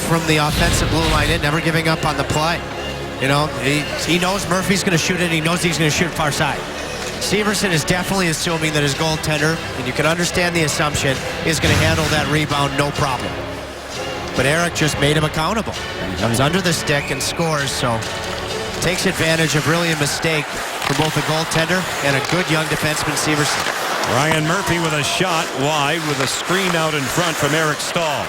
from the offensive blue line, never giving up on the play. You know, he knows Murphy's going to shoot it. He knows he's going to shoot far side. Severson is definitely assuming that his goaltender, and you can understand the assumption, is going to handle that rebound no problem. But Eric just made him accountable. He comes under the stick and scores, so takes advantage of really a mistake for both the goaltender and a good young defenseman, Severson. Ryan Murphy with a shot wide with a screen out in front from Eric Stahl.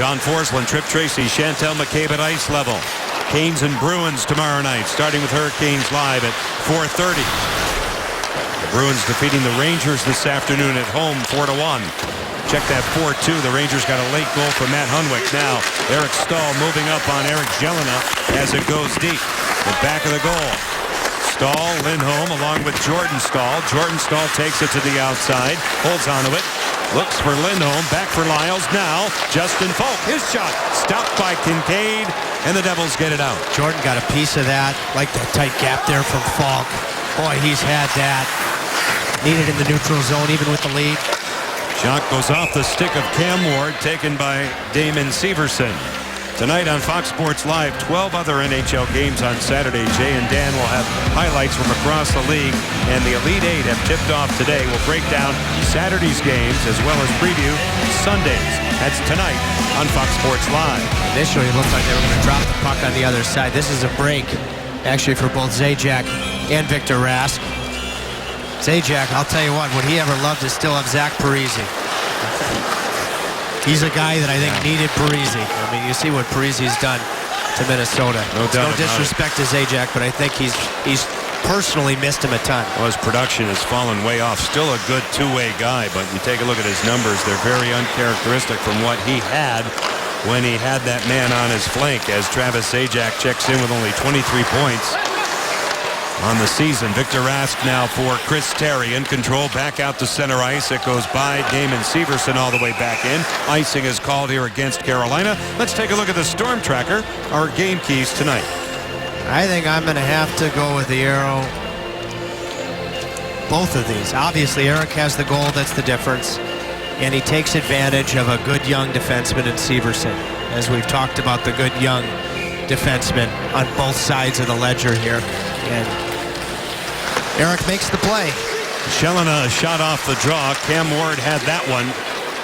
John Forsland, Trip Tracy, Chantel McCabe at ice level. Canes and Bruins tomorrow night, starting with Hurricanes live at 4:30. The Bruins defeating the Rangers this afternoon at home 4-1. Check that 4-2. The Rangers got a late goal from Matt Hunwick. Now Eric Stahl moving up on Eric Jelena as it goes deep. The back of the goal. Stahl, Lindholm along with Jordan Stahl. Jordan Stahl takes it to the outside, holds onto it, looks for Lindholm, back for Lyles. Now Justin Falk, his shot stopped by Kincaid, and the Devils get it out. Jordan got a piece of that, like that tight gap there from Falk. Boy, he's had that. Needed in the neutral zone even with the lead. Shot goes off the stick of Cam Ward, taken by Damon Severson. Tonight on Fox Sports Live, 12 other NHL games on Saturday. Jay and Dan will have highlights from across the league, and the Elite Eight have tipped off today. We'll break down Saturday's games as well as preview Sundays. That's tonight on Fox Sports Live. Initially, it looked like they were going to drop the puck on the other side. This is a break, actually, for both Zajac and Victor Rask. Zajac, I'll tell you what he ever loved is still have Zach Parise. He's a guy that I think needed Parise. I mean, you see what Parise's done to Minnesota. No doubt. No disrespect to Zajac, but I think he's personally missed him a ton. Well, his production has fallen way off. Still a good two-way guy, but you take a look at his numbers. They're very uncharacteristic from what he had when he had that man on his flank, as Travis Zajac checks in with only 23 points on the season. Victor Rask now for Chris Terry in control, back out to center ice. It goes by Damon Severson all the way back in. Icing is called here against Carolina. Let's take a look at the Storm Tracker, our game keys tonight. I think I'm going to have to go with the arrow. Both of these. Obviously, Eric has the goal. That's the difference. And he takes advantage of a good young defenseman in Severson. As we've talked about the good young defenseman on both sides of the ledger here. And Eric makes the play. Jelena shot off the draw. Cam Ward had that one.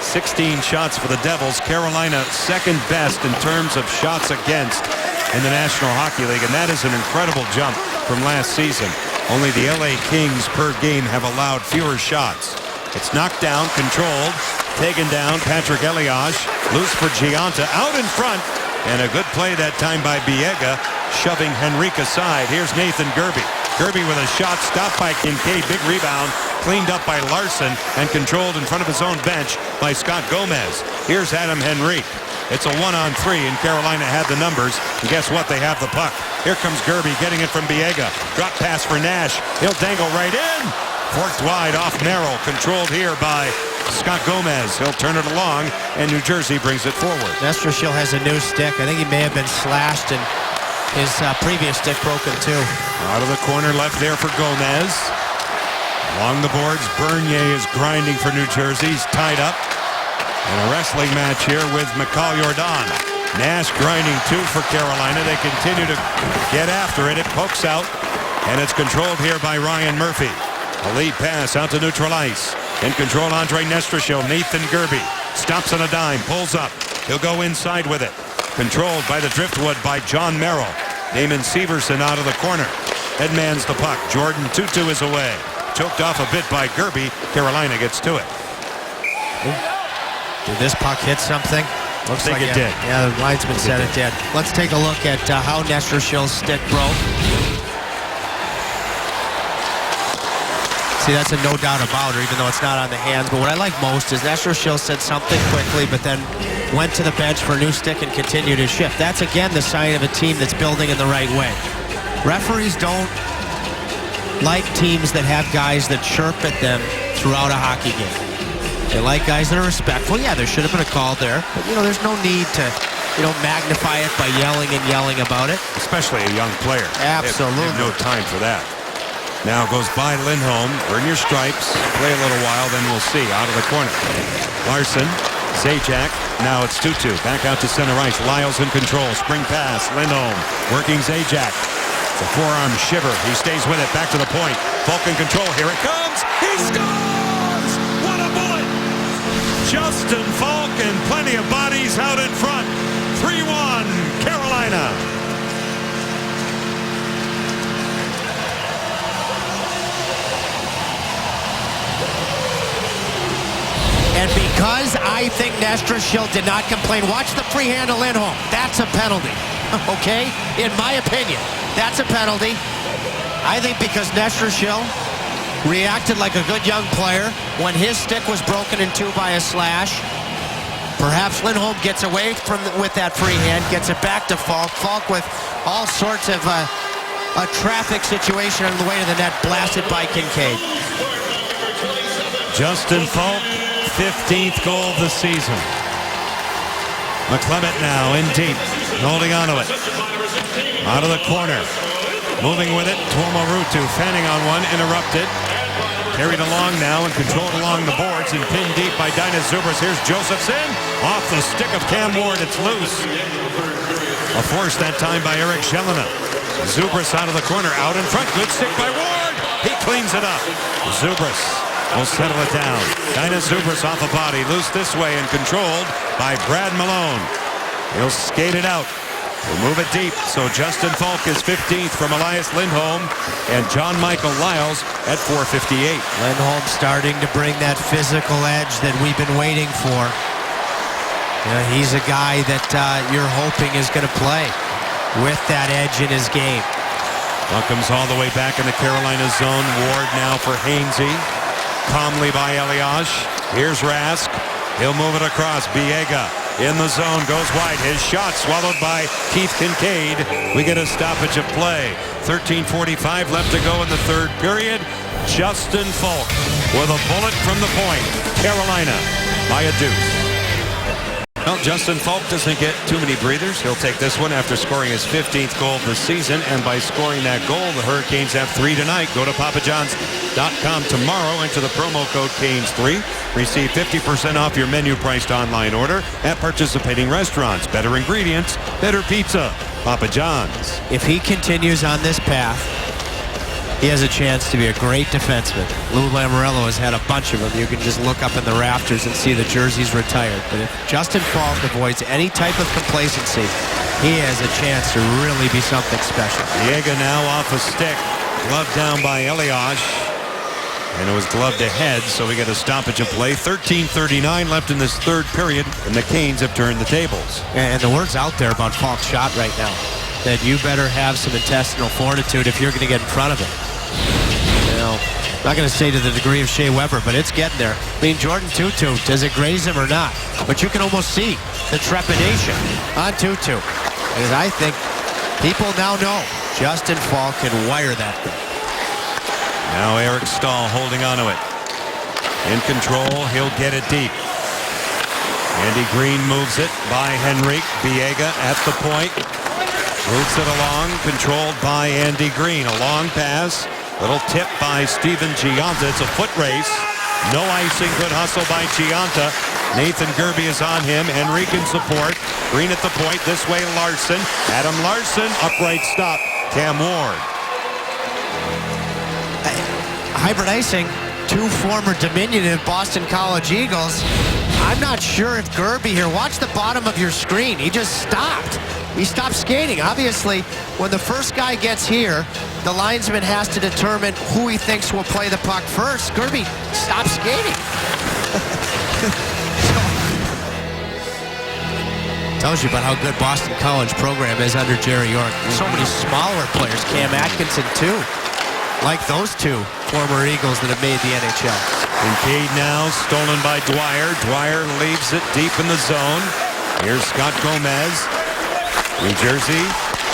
16 shots for the Devils. Carolina second best in terms of shots against in the National Hockey League, and that is an incredible jump from last season. Only the LA Kings per game have allowed fewer shots. It's knocked down, controlled, taken down. Patrick Elias loose for Gianta out in front, and a good play that time by Biega, shoving Henrique aside. Here's Nathan Gerbe. Gerbe with a shot stopped by Kincaid. Big rebound, cleaned up by Larson, and controlled in front of his own bench by Scott Gomez. Here's Adam Henrique. It's a 1-on-3, and Carolina had the numbers. And guess what? They have the puck. Here comes Gerbe getting it from Biega. Drop pass for Nash. He'll dangle right in. Forked wide off Merrill. Controlled here by Scott Gomez. He'll turn it along, and New Jersey brings it forward. Nestrashil has a new stick. I think he may have been slashed, and his previous stick broken too. Out of the corner left there for Gomez. Along the boards, Bernier is grinding for New Jersey. He's tied up. And a wrestling match here with Mikhail Jordan. Nash grinding too for Carolina. They continue to get after it. It pokes out, and it's controlled here by Ryan Murphy. A lead pass out to neutral ice. In control, Andre Nestrashil. Nathan Gerbe stops on a dime, pulls up. He'll go inside with it. Controlled by the driftwood by John Merrill. Damon Severson out of the corner. Headmans the puck. Jordan Tutu is away. Choked off a bit by Gerbe. Carolina gets to it. Did this puck hit something? Looks like it did. Yeah, the linesman said it did. Let's take a look at how Nestrashil's stick broke. See, that's a no doubt about it, even though it's not on the hands. But what I like most is Nestrashil said something quickly, but then went to the bench for a new stick and continued his shift. That's, again, the sign of a team that's building in the right way. Referees don't like teams that have guys that chirp at them throughout a hockey game. They like guys that are respectful. Yeah, there should have been a call there. But, there's no need to, magnify it by yelling and yelling about it. Especially a young player. Absolutely. They have no time for that. Now goes by Lindholm. Earn your stripes. Play a little while, then we'll see. Out of the corner. Larson Zajac, now it's Tutu. Back out to center ice. Lyles in control. Spring pass. Lindholm working Zajac. The forearm shiver. He stays with it. Back to the point. Falk in control. Here it comes. He scores! What a bullet! Justin Falk and plenty of bodies out in front. 3-1 Carolina. And because I think Nestor Schill did not complain, watch the free hand of Lindholm. That's a penalty, okay? In my opinion, that's a penalty. I think because Nestor Schill reacted like a good young player when his stick was broken in two by a slash. Perhaps Lindholm gets away with that free hand, gets it back to Falk. Falk with all sorts of a traffic situation on the way to the net, blasted by Kincaid. Justin Falk, 15th goal of the season. McClement now in deep, holding onto it. Out of the corner. Moving with it, Tuomo Ruutu fanning on one, interrupted. Carried along now and controlled along the boards and pinned deep by Dainis Zubras. Here's Josephson. Off the stick of Cam Ward, it's loose. A force that time by Eric Jelena. Zubras out of the corner, out in front. Good stick by Ward. He cleans it up. Zubras will settle it down. Dainis Zubras off a body, loose this way and controlled by Brad Malone. He'll skate it out. We'll move it deep. So Justin Falk is 15th from Elias Lindholm and John Michael Lyles at 458. Lindholm starting to bring that physical edge that we've been waiting for. He's a guy that you're hoping is going to play with that edge in his game. Puck comes all the way back in the Carolina zone. Ward now for Hainsey. Calmly by Elias. Here's Rask. He'll move it across. Biega in the zone, goes wide. His shot swallowed by Keith Kincaid. We get a stoppage of play. 13:45 left to go in the third period. Justin Falk with a bullet from the point. Carolina by a deuce. Well, Justin Falk doesn't get too many breathers. He'll take this one after scoring his 15th goal of the season. And by scoring that goal, the Hurricanes have 3 tonight. Go to papajohns.com tomorrow. Enter the promo code CANES3. Receive 50% off your menu priced online order at participating restaurants. Better ingredients, better pizza. Papa John's. If he continues on this path, he has a chance to be a great defenseman. Lou Lamoriello has had a bunch of them. You can just look up in the rafters and see the jerseys retired. But if Justin Falk avoids any type of complacency, he has a chance to really be something special. Biega now off a stick. Gloved down by Elias. And it was gloved ahead, so we get a stoppage of play. 13:39 left in this third period, and the Canes have turned the tables. And the word's out there about Falk's shot right now, that you better have some intestinal fortitude if you're going to get in front of it. I'm not going to say to the degree of Shea Weber, but it's getting there. I mean, Jordan Tutu, does it graze him or not? But you can almost see the trepidation on Tutu. Because I think people now know Justin Falk can wire that thing. Now Eric Stahl holding onto it. In control, he'll get it deep. Andy Green moves it by Henrique. Biega at the point. Moves it along, controlled by Andy Green. A long pass. Little tip by Steven Gianta. It's a foot race. No icing. Good hustle by Gianta. Nathan Gerby is on him. Henrique in support. Green at the point. This way Larson. Adam Larson. Upright stop. Cam Ward. Hybrid icing. Two former diminutive Boston College Eagles. I'm not sure if Gerby here. Watch the bottom of your screen. He just stopped. He stopped skating. Obviously, when the first guy gets here, the linesman has to determine who he thinks will play the puck first. Gerby stopped skating. Tells you about how good Boston College program is under Jerry York. So many smaller players. Cam Atkinson, too. Like those two former Eagles that have made the NHL. Kincaid now stolen by Dwyer. Dwyer leaves it deep in the zone. Here's Scott Gomez. New Jersey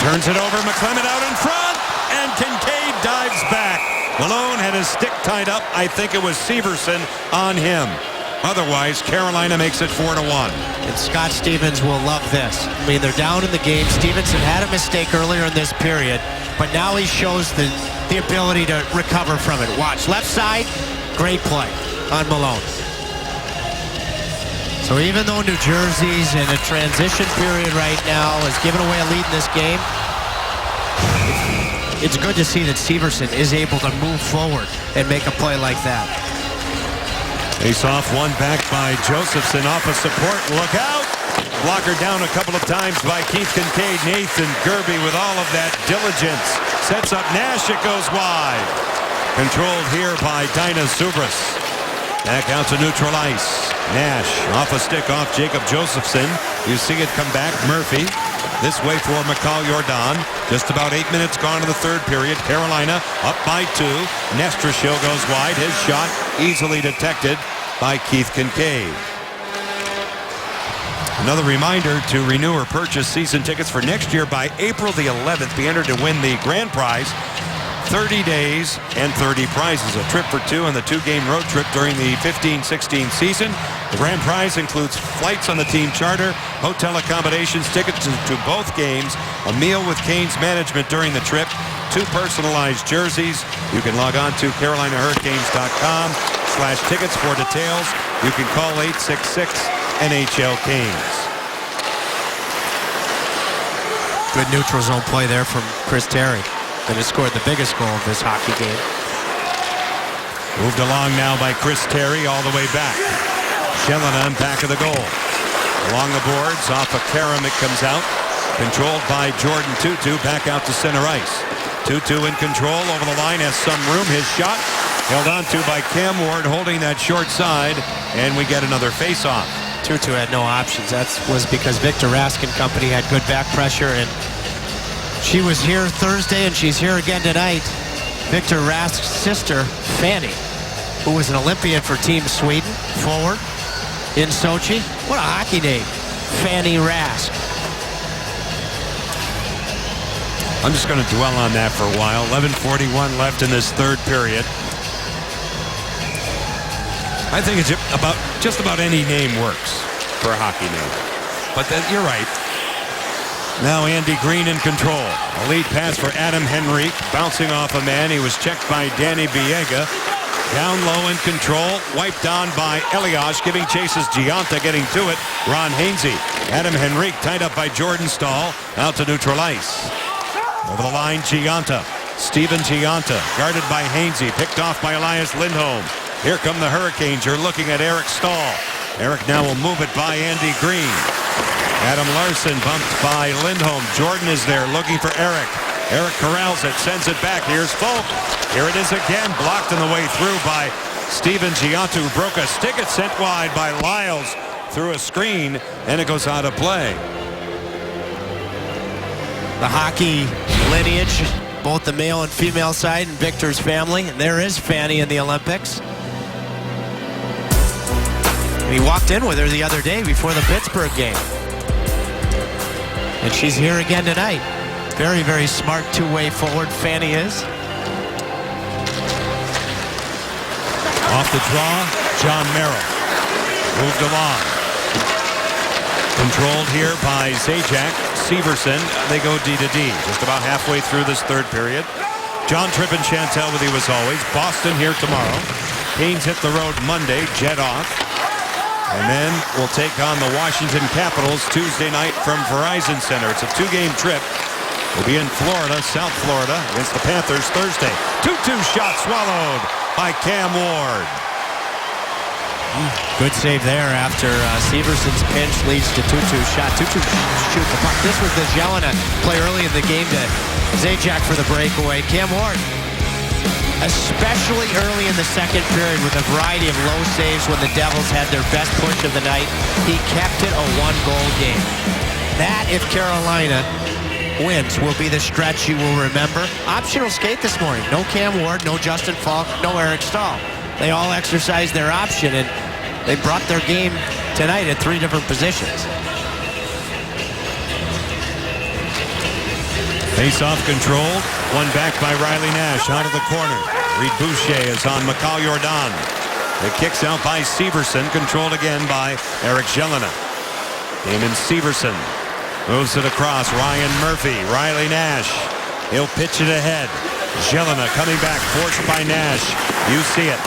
turns it over. McClement out in front. And Kincaid dives back. Malone had his stick tied up. I think it was Severson on him. Otherwise, Carolina makes it 4-1. And Scott Stevens will love this. I mean, they're down in the game. Stevenson had a mistake earlier in this period, but now he shows the ability to recover from it. Watch, left side, great play on Malone. So even though New Jersey's in a transition period right now, is giving away a lead in this game, it's good to see that Severson is able to move forward and make a play like that. Face off, one back by Josephson off of support. Look out! Blocker down a couple of times by Keith Kincaid. Nathan Gerbe with all of that diligence. Sets up Nash, it goes wide. Controlled here by Dinah Zubris. Back out to neutral ice. Nash off a stick off Jacob Josephson. You see it come back. Murphy this way for McCall Jordan. Just about 8 minutes gone in the third period. Carolina up by 2. Nestrashil goes wide. His shot easily detected by Keith Kincaid. Another reminder to renew or purchase season tickets for next year by April the 11th. Be entered to win the grand prize. 30 days and 30 prizes. A trip for 2 on the 2-game road trip during the 15-16 season. The grand prize includes flights on the team charter, hotel accommodations, tickets to both games, a meal with Canes management during the trip, 2 personalized jerseys. You can log on to CarolinaHurricanes.com/tickets for details. You can call 866-NHL Canes. Good neutral zone play there from Chris Terry. That has scored the biggest goal of this hockey game. Moved along now by Chris Terry all the way back. Shelena back of the goal. Along the boards, off of Karam it comes out. Controlled by Jordan Tutu, back out to center ice. Tutu in control over the line, has some room. His shot held on to by Cam Ward, holding that short side, and we get another face-off. Tutu had no options. That was because Victor Rask and company had good back pressure, and she was here Thursday and she's here again tonight. Victor Rask's sister, Fanny, who was an Olympian for Team Sweden, forward in Sochi. What a hockey name, Fanny Rask. I'm just going to dwell on that for a while. 11:41 left in this third period. I think it's about just about any name works for a hockey name. But you're right. Now Andy Green in control. A lead pass for Adam Henrique. Bouncing off a man. He was checked by Danny Biega. Down low in control. Wiped on by Elias. Giving chases Gianta. Getting to it. Ron Hainsey. Adam Henrique tied up by Jordan Stahl. Out to neutral ice. Over the line, Gianta. Steven Gianta. Guarded by Hainsey. Picked off by Elias Lindholm. Here come the Hurricanes. You're looking at Eric Stahl. Eric now will move it by Andy Green. Adam Larson bumped by Lindholm. Jordan is there looking for Eric. Eric corrals it, sends it back. Here's Folk. Here it is again, blocked on the way through by Steven Gianta, who broke a stick. It's sent wide by Lyles through a screen, and it goes out of play. The hockey lineage, both the male and female side in Victor's family. And there is Fanny in the Olympics. And he walked in with her the other day before the Pittsburgh game. And she's here again tonight. Very, very smart two-way forward, Fanny is. Off the draw, John Merrill. Moved along. Controlled here by Zajac. Severson, they go D to D. Just about halfway through this third period. John Trippin-Chantel with you as always. Boston here tomorrow. Canes hit the road Monday, jet off. And then we'll take on the Washington Capitals Tuesday night from Verizon Center. It's a 2-game trip. We'll be in Florida, South Florida, against the Panthers Thursday. 2-2 shot swallowed by Cam Ward. Good save there after Severson's pinch leads to Tutu's shot. Tutu shoot the puck. This was the Jelena play early in the game to Zajac for the breakaway. Cam Ward, especially early in the second period with a variety of low saves when the Devils had their best push of the night, he kept it a 1-goal game. That, if Carolina wins, will be the stretch you will remember. Optional skate this morning. No Cam Ward, no Justin Falk, no Eric Stahl. They all exercised their option, and they brought their game tonight at 3 different positions. Face-off controlled. One back by Riley Nash out of the corner. Reed Boucher is on McCall Jordan. It kicks out by Severson, controlled again by Eric Jelena. Damon Severson moves it across. Ryan Murphy, Riley Nash. He'll pitch it ahead. Jelena coming back, forced by Nash. You see it.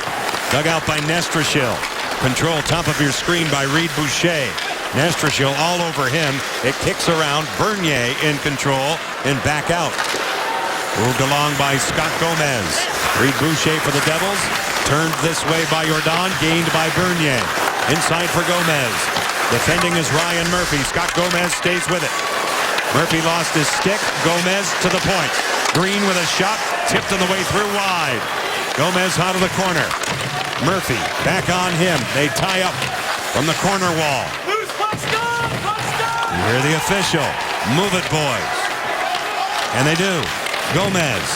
Dug out by Nestrashil. Control, top of your screen by Reed Boucher. Nestrashil all over him. It kicks around. Bernier in control and back out. Moved along by Scott Gomez. Reed Boucher for the Devils. Turned this way by Jordan. Gained by Bernier. Inside for Gomez. Defending is Ryan Murphy. Scott Gomez stays with it. Murphy lost his stick. Gomez to the point. Green with a shot. Tipped on the way through wide. Gomez out of the corner. Murphy back on him. They tie up from the corner wall. You hear the official. Move it, boys. And they do. Gomez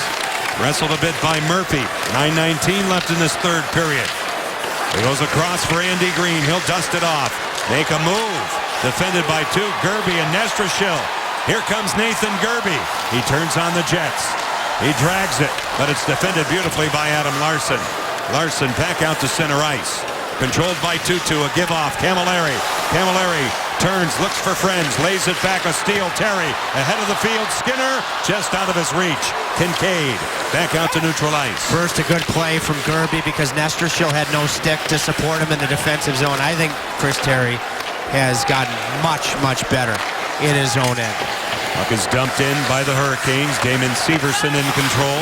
wrestled a bit by Murphy. 9:19 left in this third period. It goes across for Andy Green. He'll dust it off. Make a move. Defended by two, Gerby and Nestrashil. Here comes Nathan Gerby. He turns on the Jets. He drags it, but it's defended beautifully by Adam Larsson. Larsson back out to center ice. Controlled by Tutu, a give-off. Camilleri. Camilleri turns, looks for friends, lays it back, a steal. Terry ahead of the field. Skinner just out of his reach. Kincaid back out to neutral ice. First, a good play from Gerby because Nestrashil had no stick to support him in the defensive zone. I think Chris Terry has gotten much, much better in his own end. Puck is dumped in by the Hurricanes. Damon Severson in control.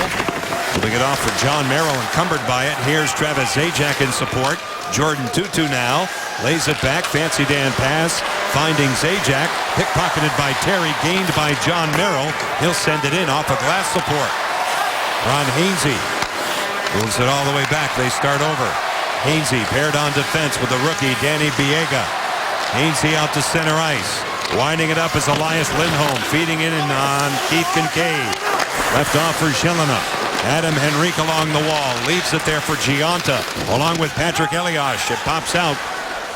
Moving it off for John Merrill, encumbered by it. Here's Travis Zajac in support. Jordan Tutu now lays it back. Fancy Dan pass. Finding Zajac. Pickpocketed by Terry. Gained by John Merrill. He'll send it in off a glass support. Ron Hainsey moves it all the way back. They start over. Hainsey paired on defense with the rookie Danny Biega. Hainsey out to center ice. Winding it up is Elias Lindholm. Feeding it in on Keith Kincaid. Left off for Zelina. Adam Henrique along the wall. Leaves it there for Gionta. Along with Patrick Elias. It pops out.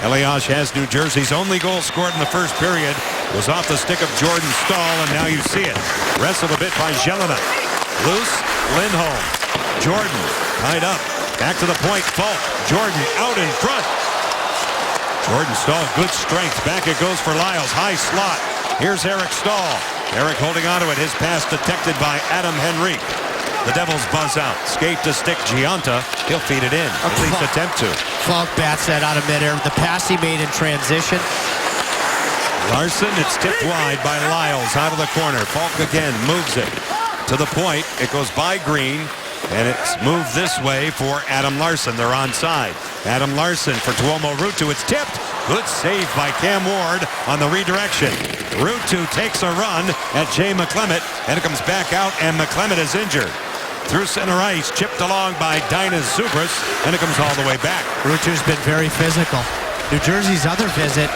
Elias has New Jersey's only goal scored in the first period. Was off the stick of Jordan Staal, and now you see it. Wrestled a bit by Zelina. Loose. Lindholm. Jordan tied up. Back to the point. Falk. Jordan out in front. Jordan Staal, good strength. Back it goes for Lyles. High slot. Here's Eric Staal. Eric holding onto it. His pass detected by Adam Henrique. The Devils buzz out. Skate to stick Gionta. He'll feed it in. At least attempt to. Falk bats that out of midair. The pass he made in transition. Larsson, it's tipped wide by Lyles out of the corner. Falk again moves it to the point. It goes by Green. And it's moved this way for Adam Larsson. They're onside. Adam Larsson for Tuomo Ruutu. It's tipped. Good save by Cam Ward on the redirection. Ruutu takes a run at Jay McClement, and it comes back out, and McClement is injured. Through center ice, chipped along by Dinas Zubris, and it comes all the way back. Ruutu's been very physical. New Jersey's other visit,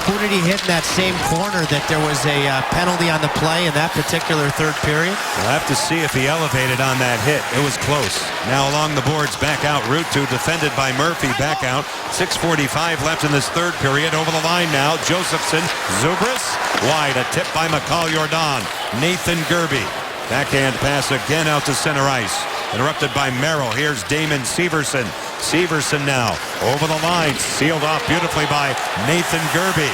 who did he hit in that same corner that there was a penalty on the play in that particular third period? We'll have to see if he elevated on that hit. It was close. Now along the boards, back out. Ruutu defended by Murphy, back out. 6:45 left in this third period. Over the line now, Josephson. Zubris, wide. A tip by McCall Jordan. Nathan Gerby. Backhand pass again out to center ice. Interrupted by Merrill. Here's Damon Severson. Severson now over the line. Sealed off beautifully by Nathan Gerby.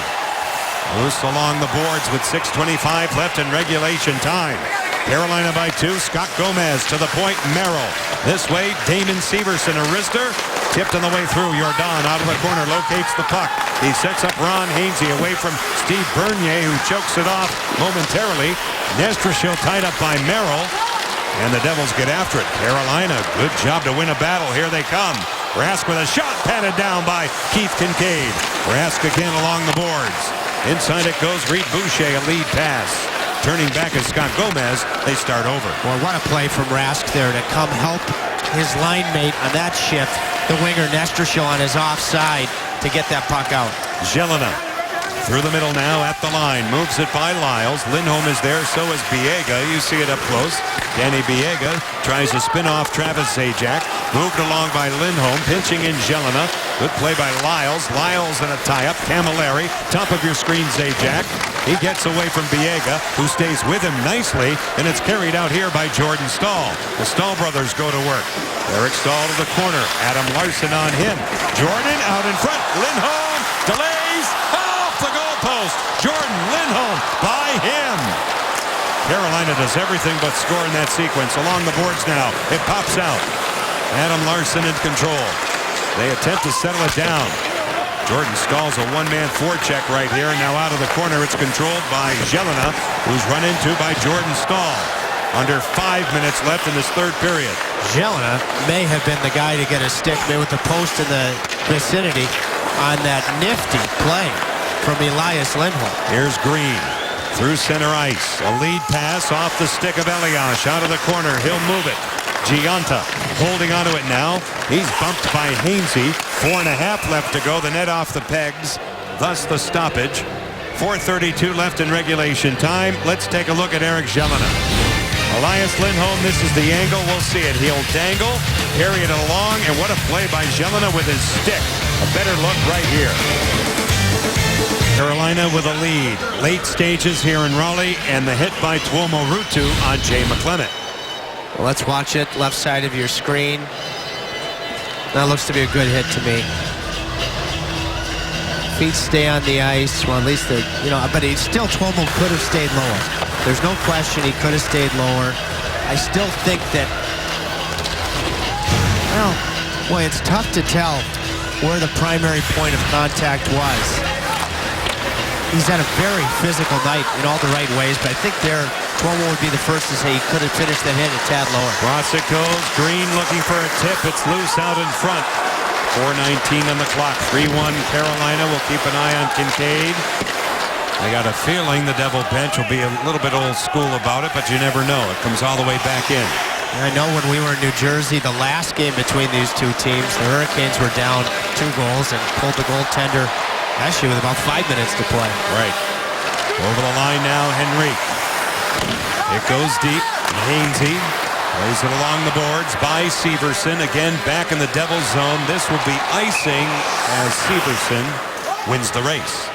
Loose along the boards with 6:25 left in regulation time. Carolina by 2. Scott Gomez to the point. Merrill. This way, Damon Severson, a wrister. Tipped on the way through. Jordan out of the corner. Locates the puck. He sets up Ron Hainsey away from Steve Bernier, who chokes it off momentarily. Nestrashil tied up by Merrill. And the Devils get after it. Carolina, good job to win a battle. Here they come. Rask with a shot patted down by Keith Kincaid. Rask again along the boards. Inside it goes Reed Boucher, a lead pass. Turning back is Scott Gomez. They start over. Boy, what a play from Rask there to come help his line mate on that shift. The winger Nestrashil on his offside to get that puck out. Zelina through the middle now at the line. Moves it by Lyles. Lindholm is there, so is Biega. You see it up close. Danny Biega tries to spin off Travis Zajac. Moved along by Lindholm. Pinching in Zelina. Good play by Lyles. Lyles in a tie-up. Camilleri. Top of your screen, Zajac. He gets away from Biega, who stays with him nicely, and it's carried out here by Jordan Staal. The Staal brothers go to work. Eric Staal to the corner. Adam Larsson on him. Jordan out in front. Lindholm delays. Off the goalpost. Jordan Lindholm by him. Carolina does everything but score in that sequence. Along the boards now. It pops out. Adam Larsson in control. They attempt to settle it down. Jordan Stahl's a one-man forecheck right here. Now out of the corner, it's controlled by Jelena, who's run into by Jordan Stahl. Under 5 minutes left in this third period. Jelena may have been the guy to get a stick maybe with the post in the vicinity on that nifty play from Elias Lindholm. Here's Green through center ice. A lead pass off the stick of Elias. Out of the corner. He'll move it. Gianta holding onto it now. He's bumped by Hainsey. 4.5 left to go. The net off the pegs. Thus the stoppage. 4:32 left in regulation time. Let's take a look at Eric Jelena. Elias Lindholm, this is the angle. We'll see it. He'll dangle, carry it along, and what a play by Jelena with his stick. A better look right here. Carolina with a lead. Late stages here in Raleigh, and the hit by Tuomo Ruutu on Jay McClement. Well, let's watch it. Left side of your screen. That looks to be a good hit to me. Feet stay on the ice. Well, at least they're, but he still, Tuomo could have stayed lower. There's no question he could have stayed lower. I still think that, well, boy, it's tough to tell where the primary point of contact was. He's had a very physical night in all the right ways, but I think Tuomo would be the first to say he could have finished the hit a tad lower. Cross it goes. Green looking for a tip. It's loose out in front. 4:19 on the clock. 3-1 Carolina. We'll keep an eye on Kincaid. I got a feeling the Devil bench will be a little bit old school about it, but you never know. It comes all the way back in. I know when we were in New Jersey, the last game between these two teams, the Hurricanes were down 2 goals and pulled the goaltender actually with about 5 minutes to play. Right. Over the line now, Henrique. It goes deep. Hainsey plays it along the boards by Severson. Again, back in the Devil's zone. This will be icing as Severson wins the race.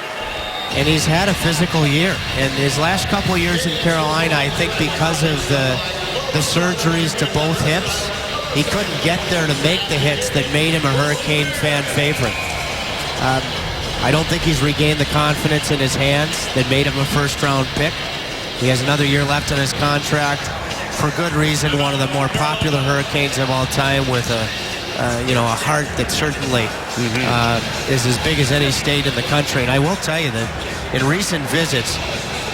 And he's had a physical year. And his last couple of years in Carolina, I think because of the surgeries to both hips, he couldn't get there to make the hits that made him a Hurricane fan favorite. I don't think he's regained the confidence in his hands that made him a first-round pick. He has another year left on his contract. For good reason, one of the more popular Hurricanes of all time with a heart that certainly is as big as any state in the country. And I will tell you that in recent visits,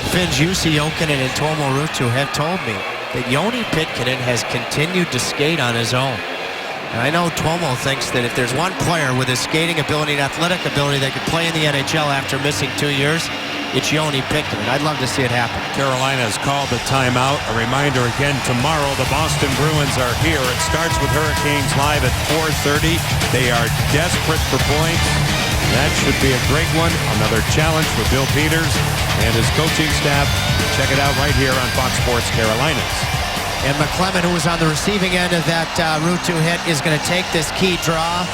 Finns Jussi Jokinen and Tuomo Ruutu have told me that Joni Pitkanen has continued to skate on his own. And I know Tuomo thinks that if there's one player with his skating ability and athletic ability that could play in the NHL after missing 2 years, it's Joni Pitkanen. I'd love to see it happen. Carolina has called the timeout. A reminder again, tomorrow the Boston Bruins are here. It starts with Hurricanes live at 4:30. They are desperate for points. That should be a great one. Another challenge for Bill Peters and his coaching staff. Check it out right here on Fox Sports Carolinas. And McClement, who was on the receiving end of that Ruutu hit, is going to take this key draw.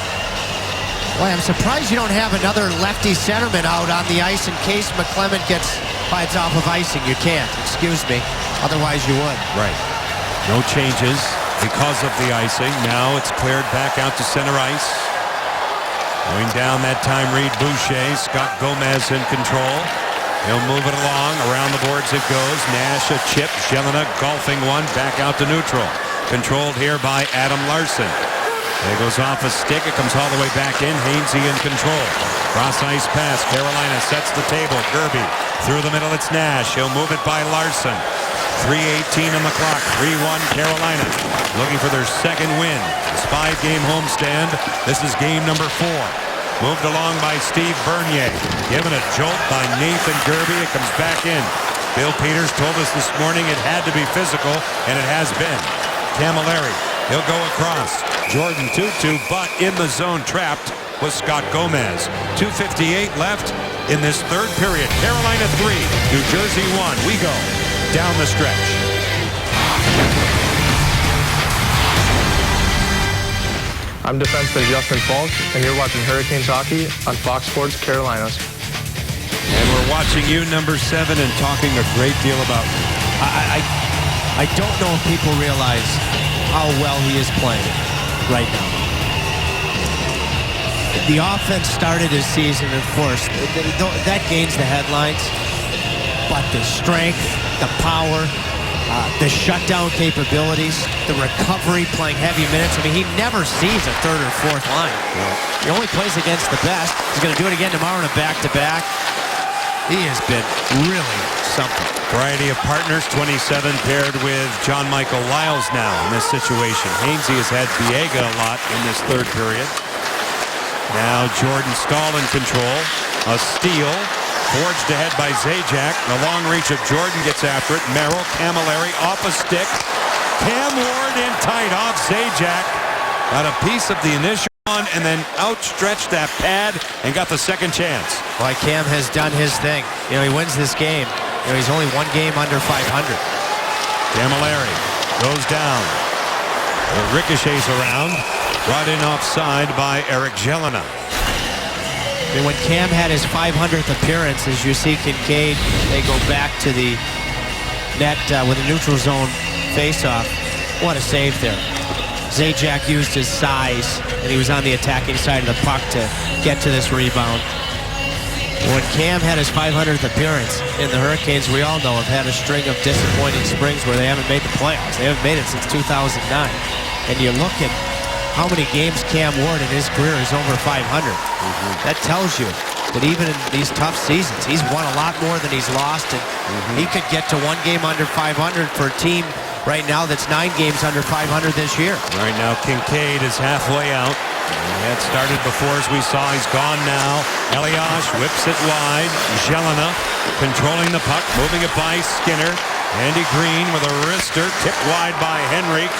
Boy, I'm surprised you don't have another lefty centerman out on the ice in case McClement gets bites off of icing. You can't, excuse me. Otherwise you would. Right. No changes because of the icing. Now it's cleared back out to center ice. Going down that time, Reed Boucher. Scott Gomez in control. He'll move it along. Around the boards it goes. Nash a chip. Jelena golfing one. Back out to neutral. Controlled here by Adam Larson. It goes off a stick. It comes all the way back in. Hainsey in control. Cross ice pass. Carolina sets the table. Gerby through the middle. It's Nash. He'll move it by Larson. 3:18 on the clock. 3-1 Carolina. Looking for their second win. This 5-game homestand. This is game number 4. Moved along by Steve Bernier. Given a jolt by Nathan Gerby. It comes back in. Bill Peters told us this morning it had to be physical, and it has been. Camilleri. He'll go across. Jordan Tutu, but in the zone trapped was Scott Gomez. 2:58 left in this third period. Carolina 3, New Jersey 1. We go down the stretch. I'm defenseman Justin Falk, and you're watching Hurricanes hockey on Fox Sports Carolinas. And we're watching you, number 7, and talking a great deal about. I don't know if people realize how well he is playing right now. The offense started his season, of course. That gains the headlines. But the strength, the power, the shutdown capabilities, the recovery, playing heavy minutes. I mean, he never sees a third or fourth line. He only plays against the best. He's going to do it again tomorrow in a back-to-back. He has been really something. Variety of partners, 27 paired with John Michael Lyles now in this situation. Hainsey has had Biega a lot in this third period. Now Jordan Staal in control. A steal. Forged ahead by Zajac. The long reach of Jordan gets after it. Merrill, Camilleri off a stick. Cam Ward in tight off Zajac. Got a piece of the initial one and then outstretched that pad and got the second chance. Well, Cam has done his thing. He wins this game. He's only one game under 500. Camilleri goes down. It ricochets around. Brought in offside by Eric Jelena. I mean, when Cam had his 500th appearance, as you see Kincaid, they go back to the net with a neutral zone face-off. What a save there. Zajac used his size, and he was on the attacking side of the puck to get to this rebound. When Cam had his 500th appearance in the Hurricanes, we all know have had a string of disappointing springs where they haven't made the playoffs. They haven't made it since 2009. And you look at how many games Cam Ward in his career is over 500. That tells you that even in these tough seasons, he's won a lot more than he's lost, and he could get to one game under 500 for a team right now that's 9 games under 500 this year. Right now, Kincaid is halfway out. He had started before, as we saw. He's gone now. Elias whips it wide. Jelena controlling the puck, moving it by Skinner. Andy Green with a wrister, tipped wide by Henrique.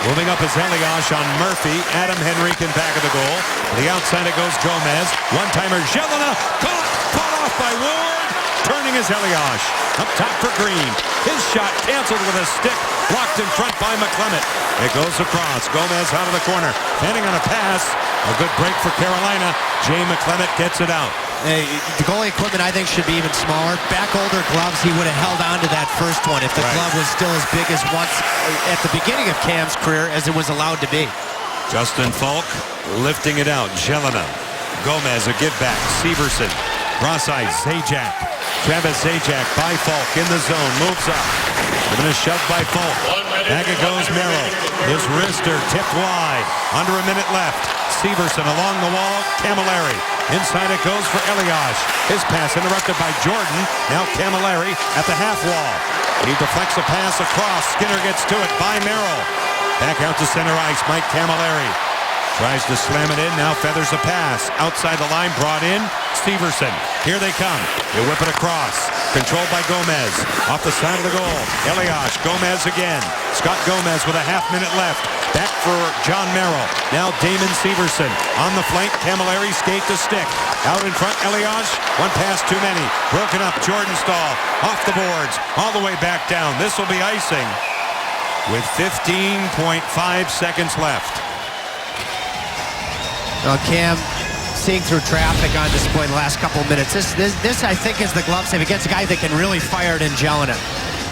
Moving up is Elias on Murphy. Adam Henrique in back of the goal. To the outside it goes Gomez. One-timer Jelena caught off by Ward. Turning is Elias. Up top for Green. His shot canceled with a stick. Blocked in front by McClement. It goes across. Gomez out of the corner. Fanning on a pass. A good break for Carolina. Jay McClement gets it out. The goalie equipment, I think, should be even smaller. Back older gloves, he would have held on to that first one if the glove was still as big as once at the beginning of Cam's career as it was allowed to be. Justin Falk lifting it out. Jelena. Gomez, a give back. Severson. Cross ice. Zajac. Travis Zajac by Falk in the zone. Moves up. Given a shove by Falk. Back it goes Merrill. His wrister tipped wide. Under a minute left. Severson along the wall. Camilleri. Inside it goes for Elias. His pass interrupted by Jordan. Now Camilleri at the half wall. He deflects a pass across. Skinner gets to it by Merrill. Back out to center ice. Mike Camilleri tries to slam it in. Now feathers a pass. Outside the line brought in. Severson. Here they come. They whip it across. Controlled by Gomez. Off the side of the goal. Elias. Gomez again. Scott Gomez with a half minute left. Back for John Merrill. Now Damon Severson. On the flank. Camilleri skate to stick. Out in front. Elias. One pass too many. Broken up. Jordan Staal. Off the boards. All the way back down. This will be icing with 15.5 seconds left. Well, Cam seeing through traffic on display the last couple of minutes. This I think, is the glove save against a guy that can really fire it in Jelena.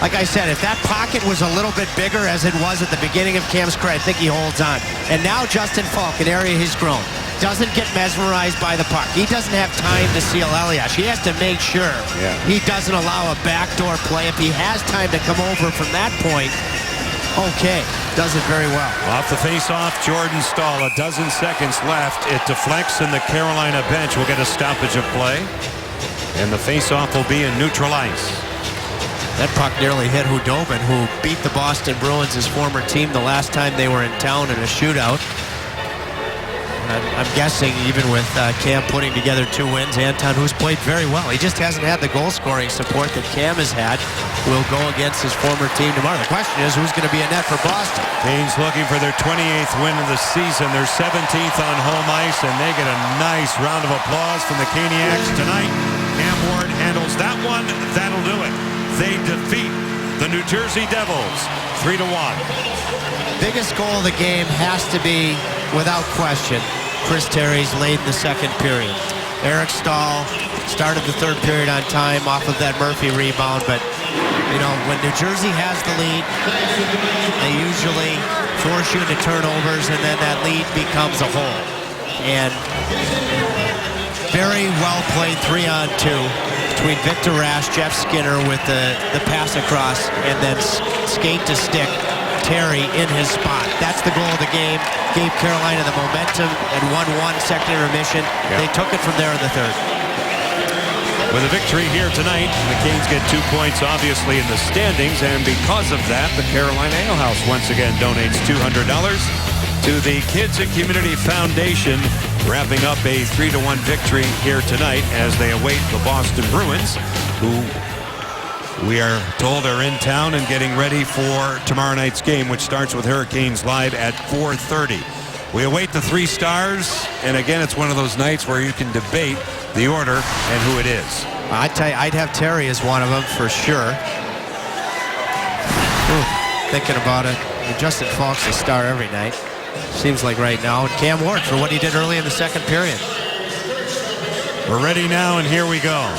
Like I said, if that pocket was a little bit bigger as it was at the beginning of Cam's career, I think he holds on. And now Justin Falk, an area he's grown, doesn't get mesmerized by the puck. He doesn't have time to seal Elias. He has to make sure he doesn't allow a backdoor play. If he has time to come over from that point, okay, does it very well. Off the face-off, Jordan Staal. 12 seconds left. It deflects, and the Carolina bench will get a stoppage of play. And the face-off will be in neutral ice. That puck nearly hit Hudobin, who beat the Boston Bruins, his former team, the last time they were in town in a shootout. I'm guessing even with Cam putting together 2 wins, Anton, who's played very well, he just hasn't had the goal-scoring support that Cam has had, will go against his former team tomorrow. The question is, who's going to be in net for Boston? Canes looking for their 28th win of the season. They're 17th on home ice, and they get a nice round of applause from the Caniacs tonight. Cam Ward handles that one. That'll do it. They defeat the New Jersey Devils 3-1. Biggest goal of the game has to be, without question, Chris Terry's late in the second period. Eric Staal started the third period on time off of that Murphy rebound, but when New Jersey has the lead, they usually force you into turnovers, and then that lead becomes a hole. And very well played 3-on-2 between Victor Rask, Jeff Skinner with the pass across, and then skate to stick Terry in his spot. That's the goal of the game. Gave Carolina the momentum and 1-1 second intermission. They took it from there in the third. With a victory here tonight, the Canes get 2 points, obviously, in the standings, and because of that, the Carolina Ale House once again donates $200 to the Kids and Community Foundation, wrapping up a 3-1 victory here tonight as they await the Boston Bruins, who we are told are in town and getting ready for tomorrow night's game, which starts with Hurricanes Live at 4:30. We await the 3 stars, and again, it's one of those nights where you can debate the order and who it is. I'd tell you, I'd have Terry as one of them for sure. Thinking about it, Justin Falk's a star every night. Seems like right now. And Cam Ward for what he did early in the second period. We're ready now, and here we go.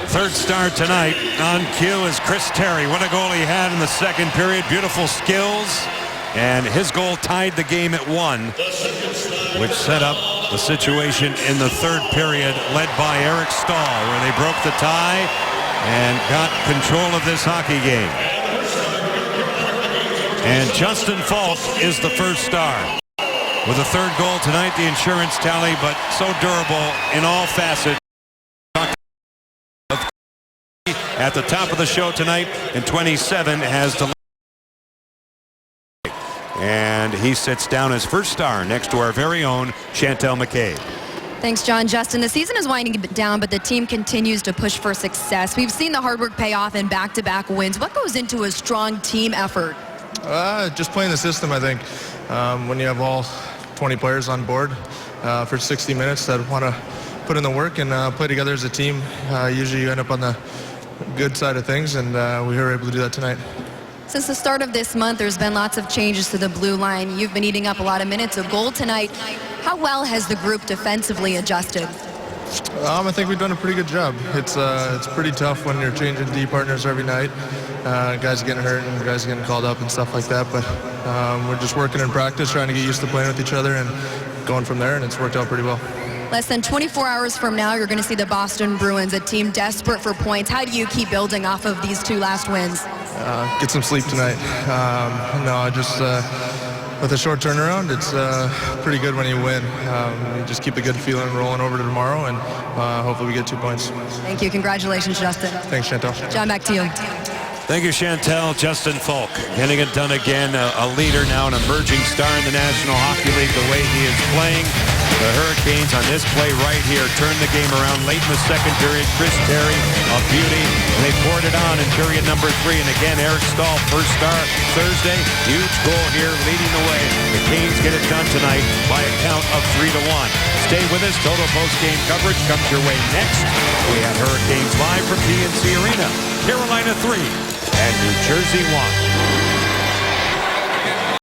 Third star tonight on cue is Chris Terry. What a goal he had in the second period. Beautiful skills. And his goal tied the game at 1, which set up the situation in the third period, led by Eric Stahl, where they broke the tie and got control of this hockey game. And Justin Falk is the first star. With a third goal tonight, the insurance tally, but so durable in all facets. At the top of the show tonight, and 27 has to. And he sits down as first star next to our very own Chantel McCabe. Thanks, John. Justin, the season is winding down, but the team continues to push for success. We've seen the hard work pay off in back-to-back wins. What goes into a strong team effort? Just playing the system, I think. When you have all 20 players on board for 60 minutes that want to put in the work and play together as a team, usually you end up on the good side of things, and we were able to do that tonight. Since the start of this month, there's been lots of changes to the blue line. You've been eating up a lot of minutes. A goal tonight. How well has the group defensively adjusted? I think we've done a pretty good job. It's pretty tough when you're changing D partners every night. Guys getting hurt and guys getting called up and stuff like that. But we're just working in practice, trying to get used to playing with each other and going from there, and it's worked out pretty well. Less than 24 hours from now, you're going to see the Boston Bruins, a team desperate for points. How do you keep building off of these 2 last wins? Get some sleep tonight. With a short turnaround, it's pretty good when you win. You just keep a good feeling rolling over to tomorrow, and hopefully we get 2 points. Thank you. Congratulations, Justin. Thanks, Chantel. John, back to you. Thank you, Chantel. Justin Falk getting it done again. A leader now, an emerging star in the National Hockey League, the way he is playing. The Hurricanes on this play right here turned the game around late in the second period. Chris Terry, a beauty. And they poured it on in period number 3. And again, Eric Stahl, first star Thursday. Huge goal here leading the way. The Canes get it done tonight by a count of 3-1. Stay with us. Total post-game coverage comes your way next. We have Hurricanes live from PNC Arena. Carolina 3 and New Jersey 1.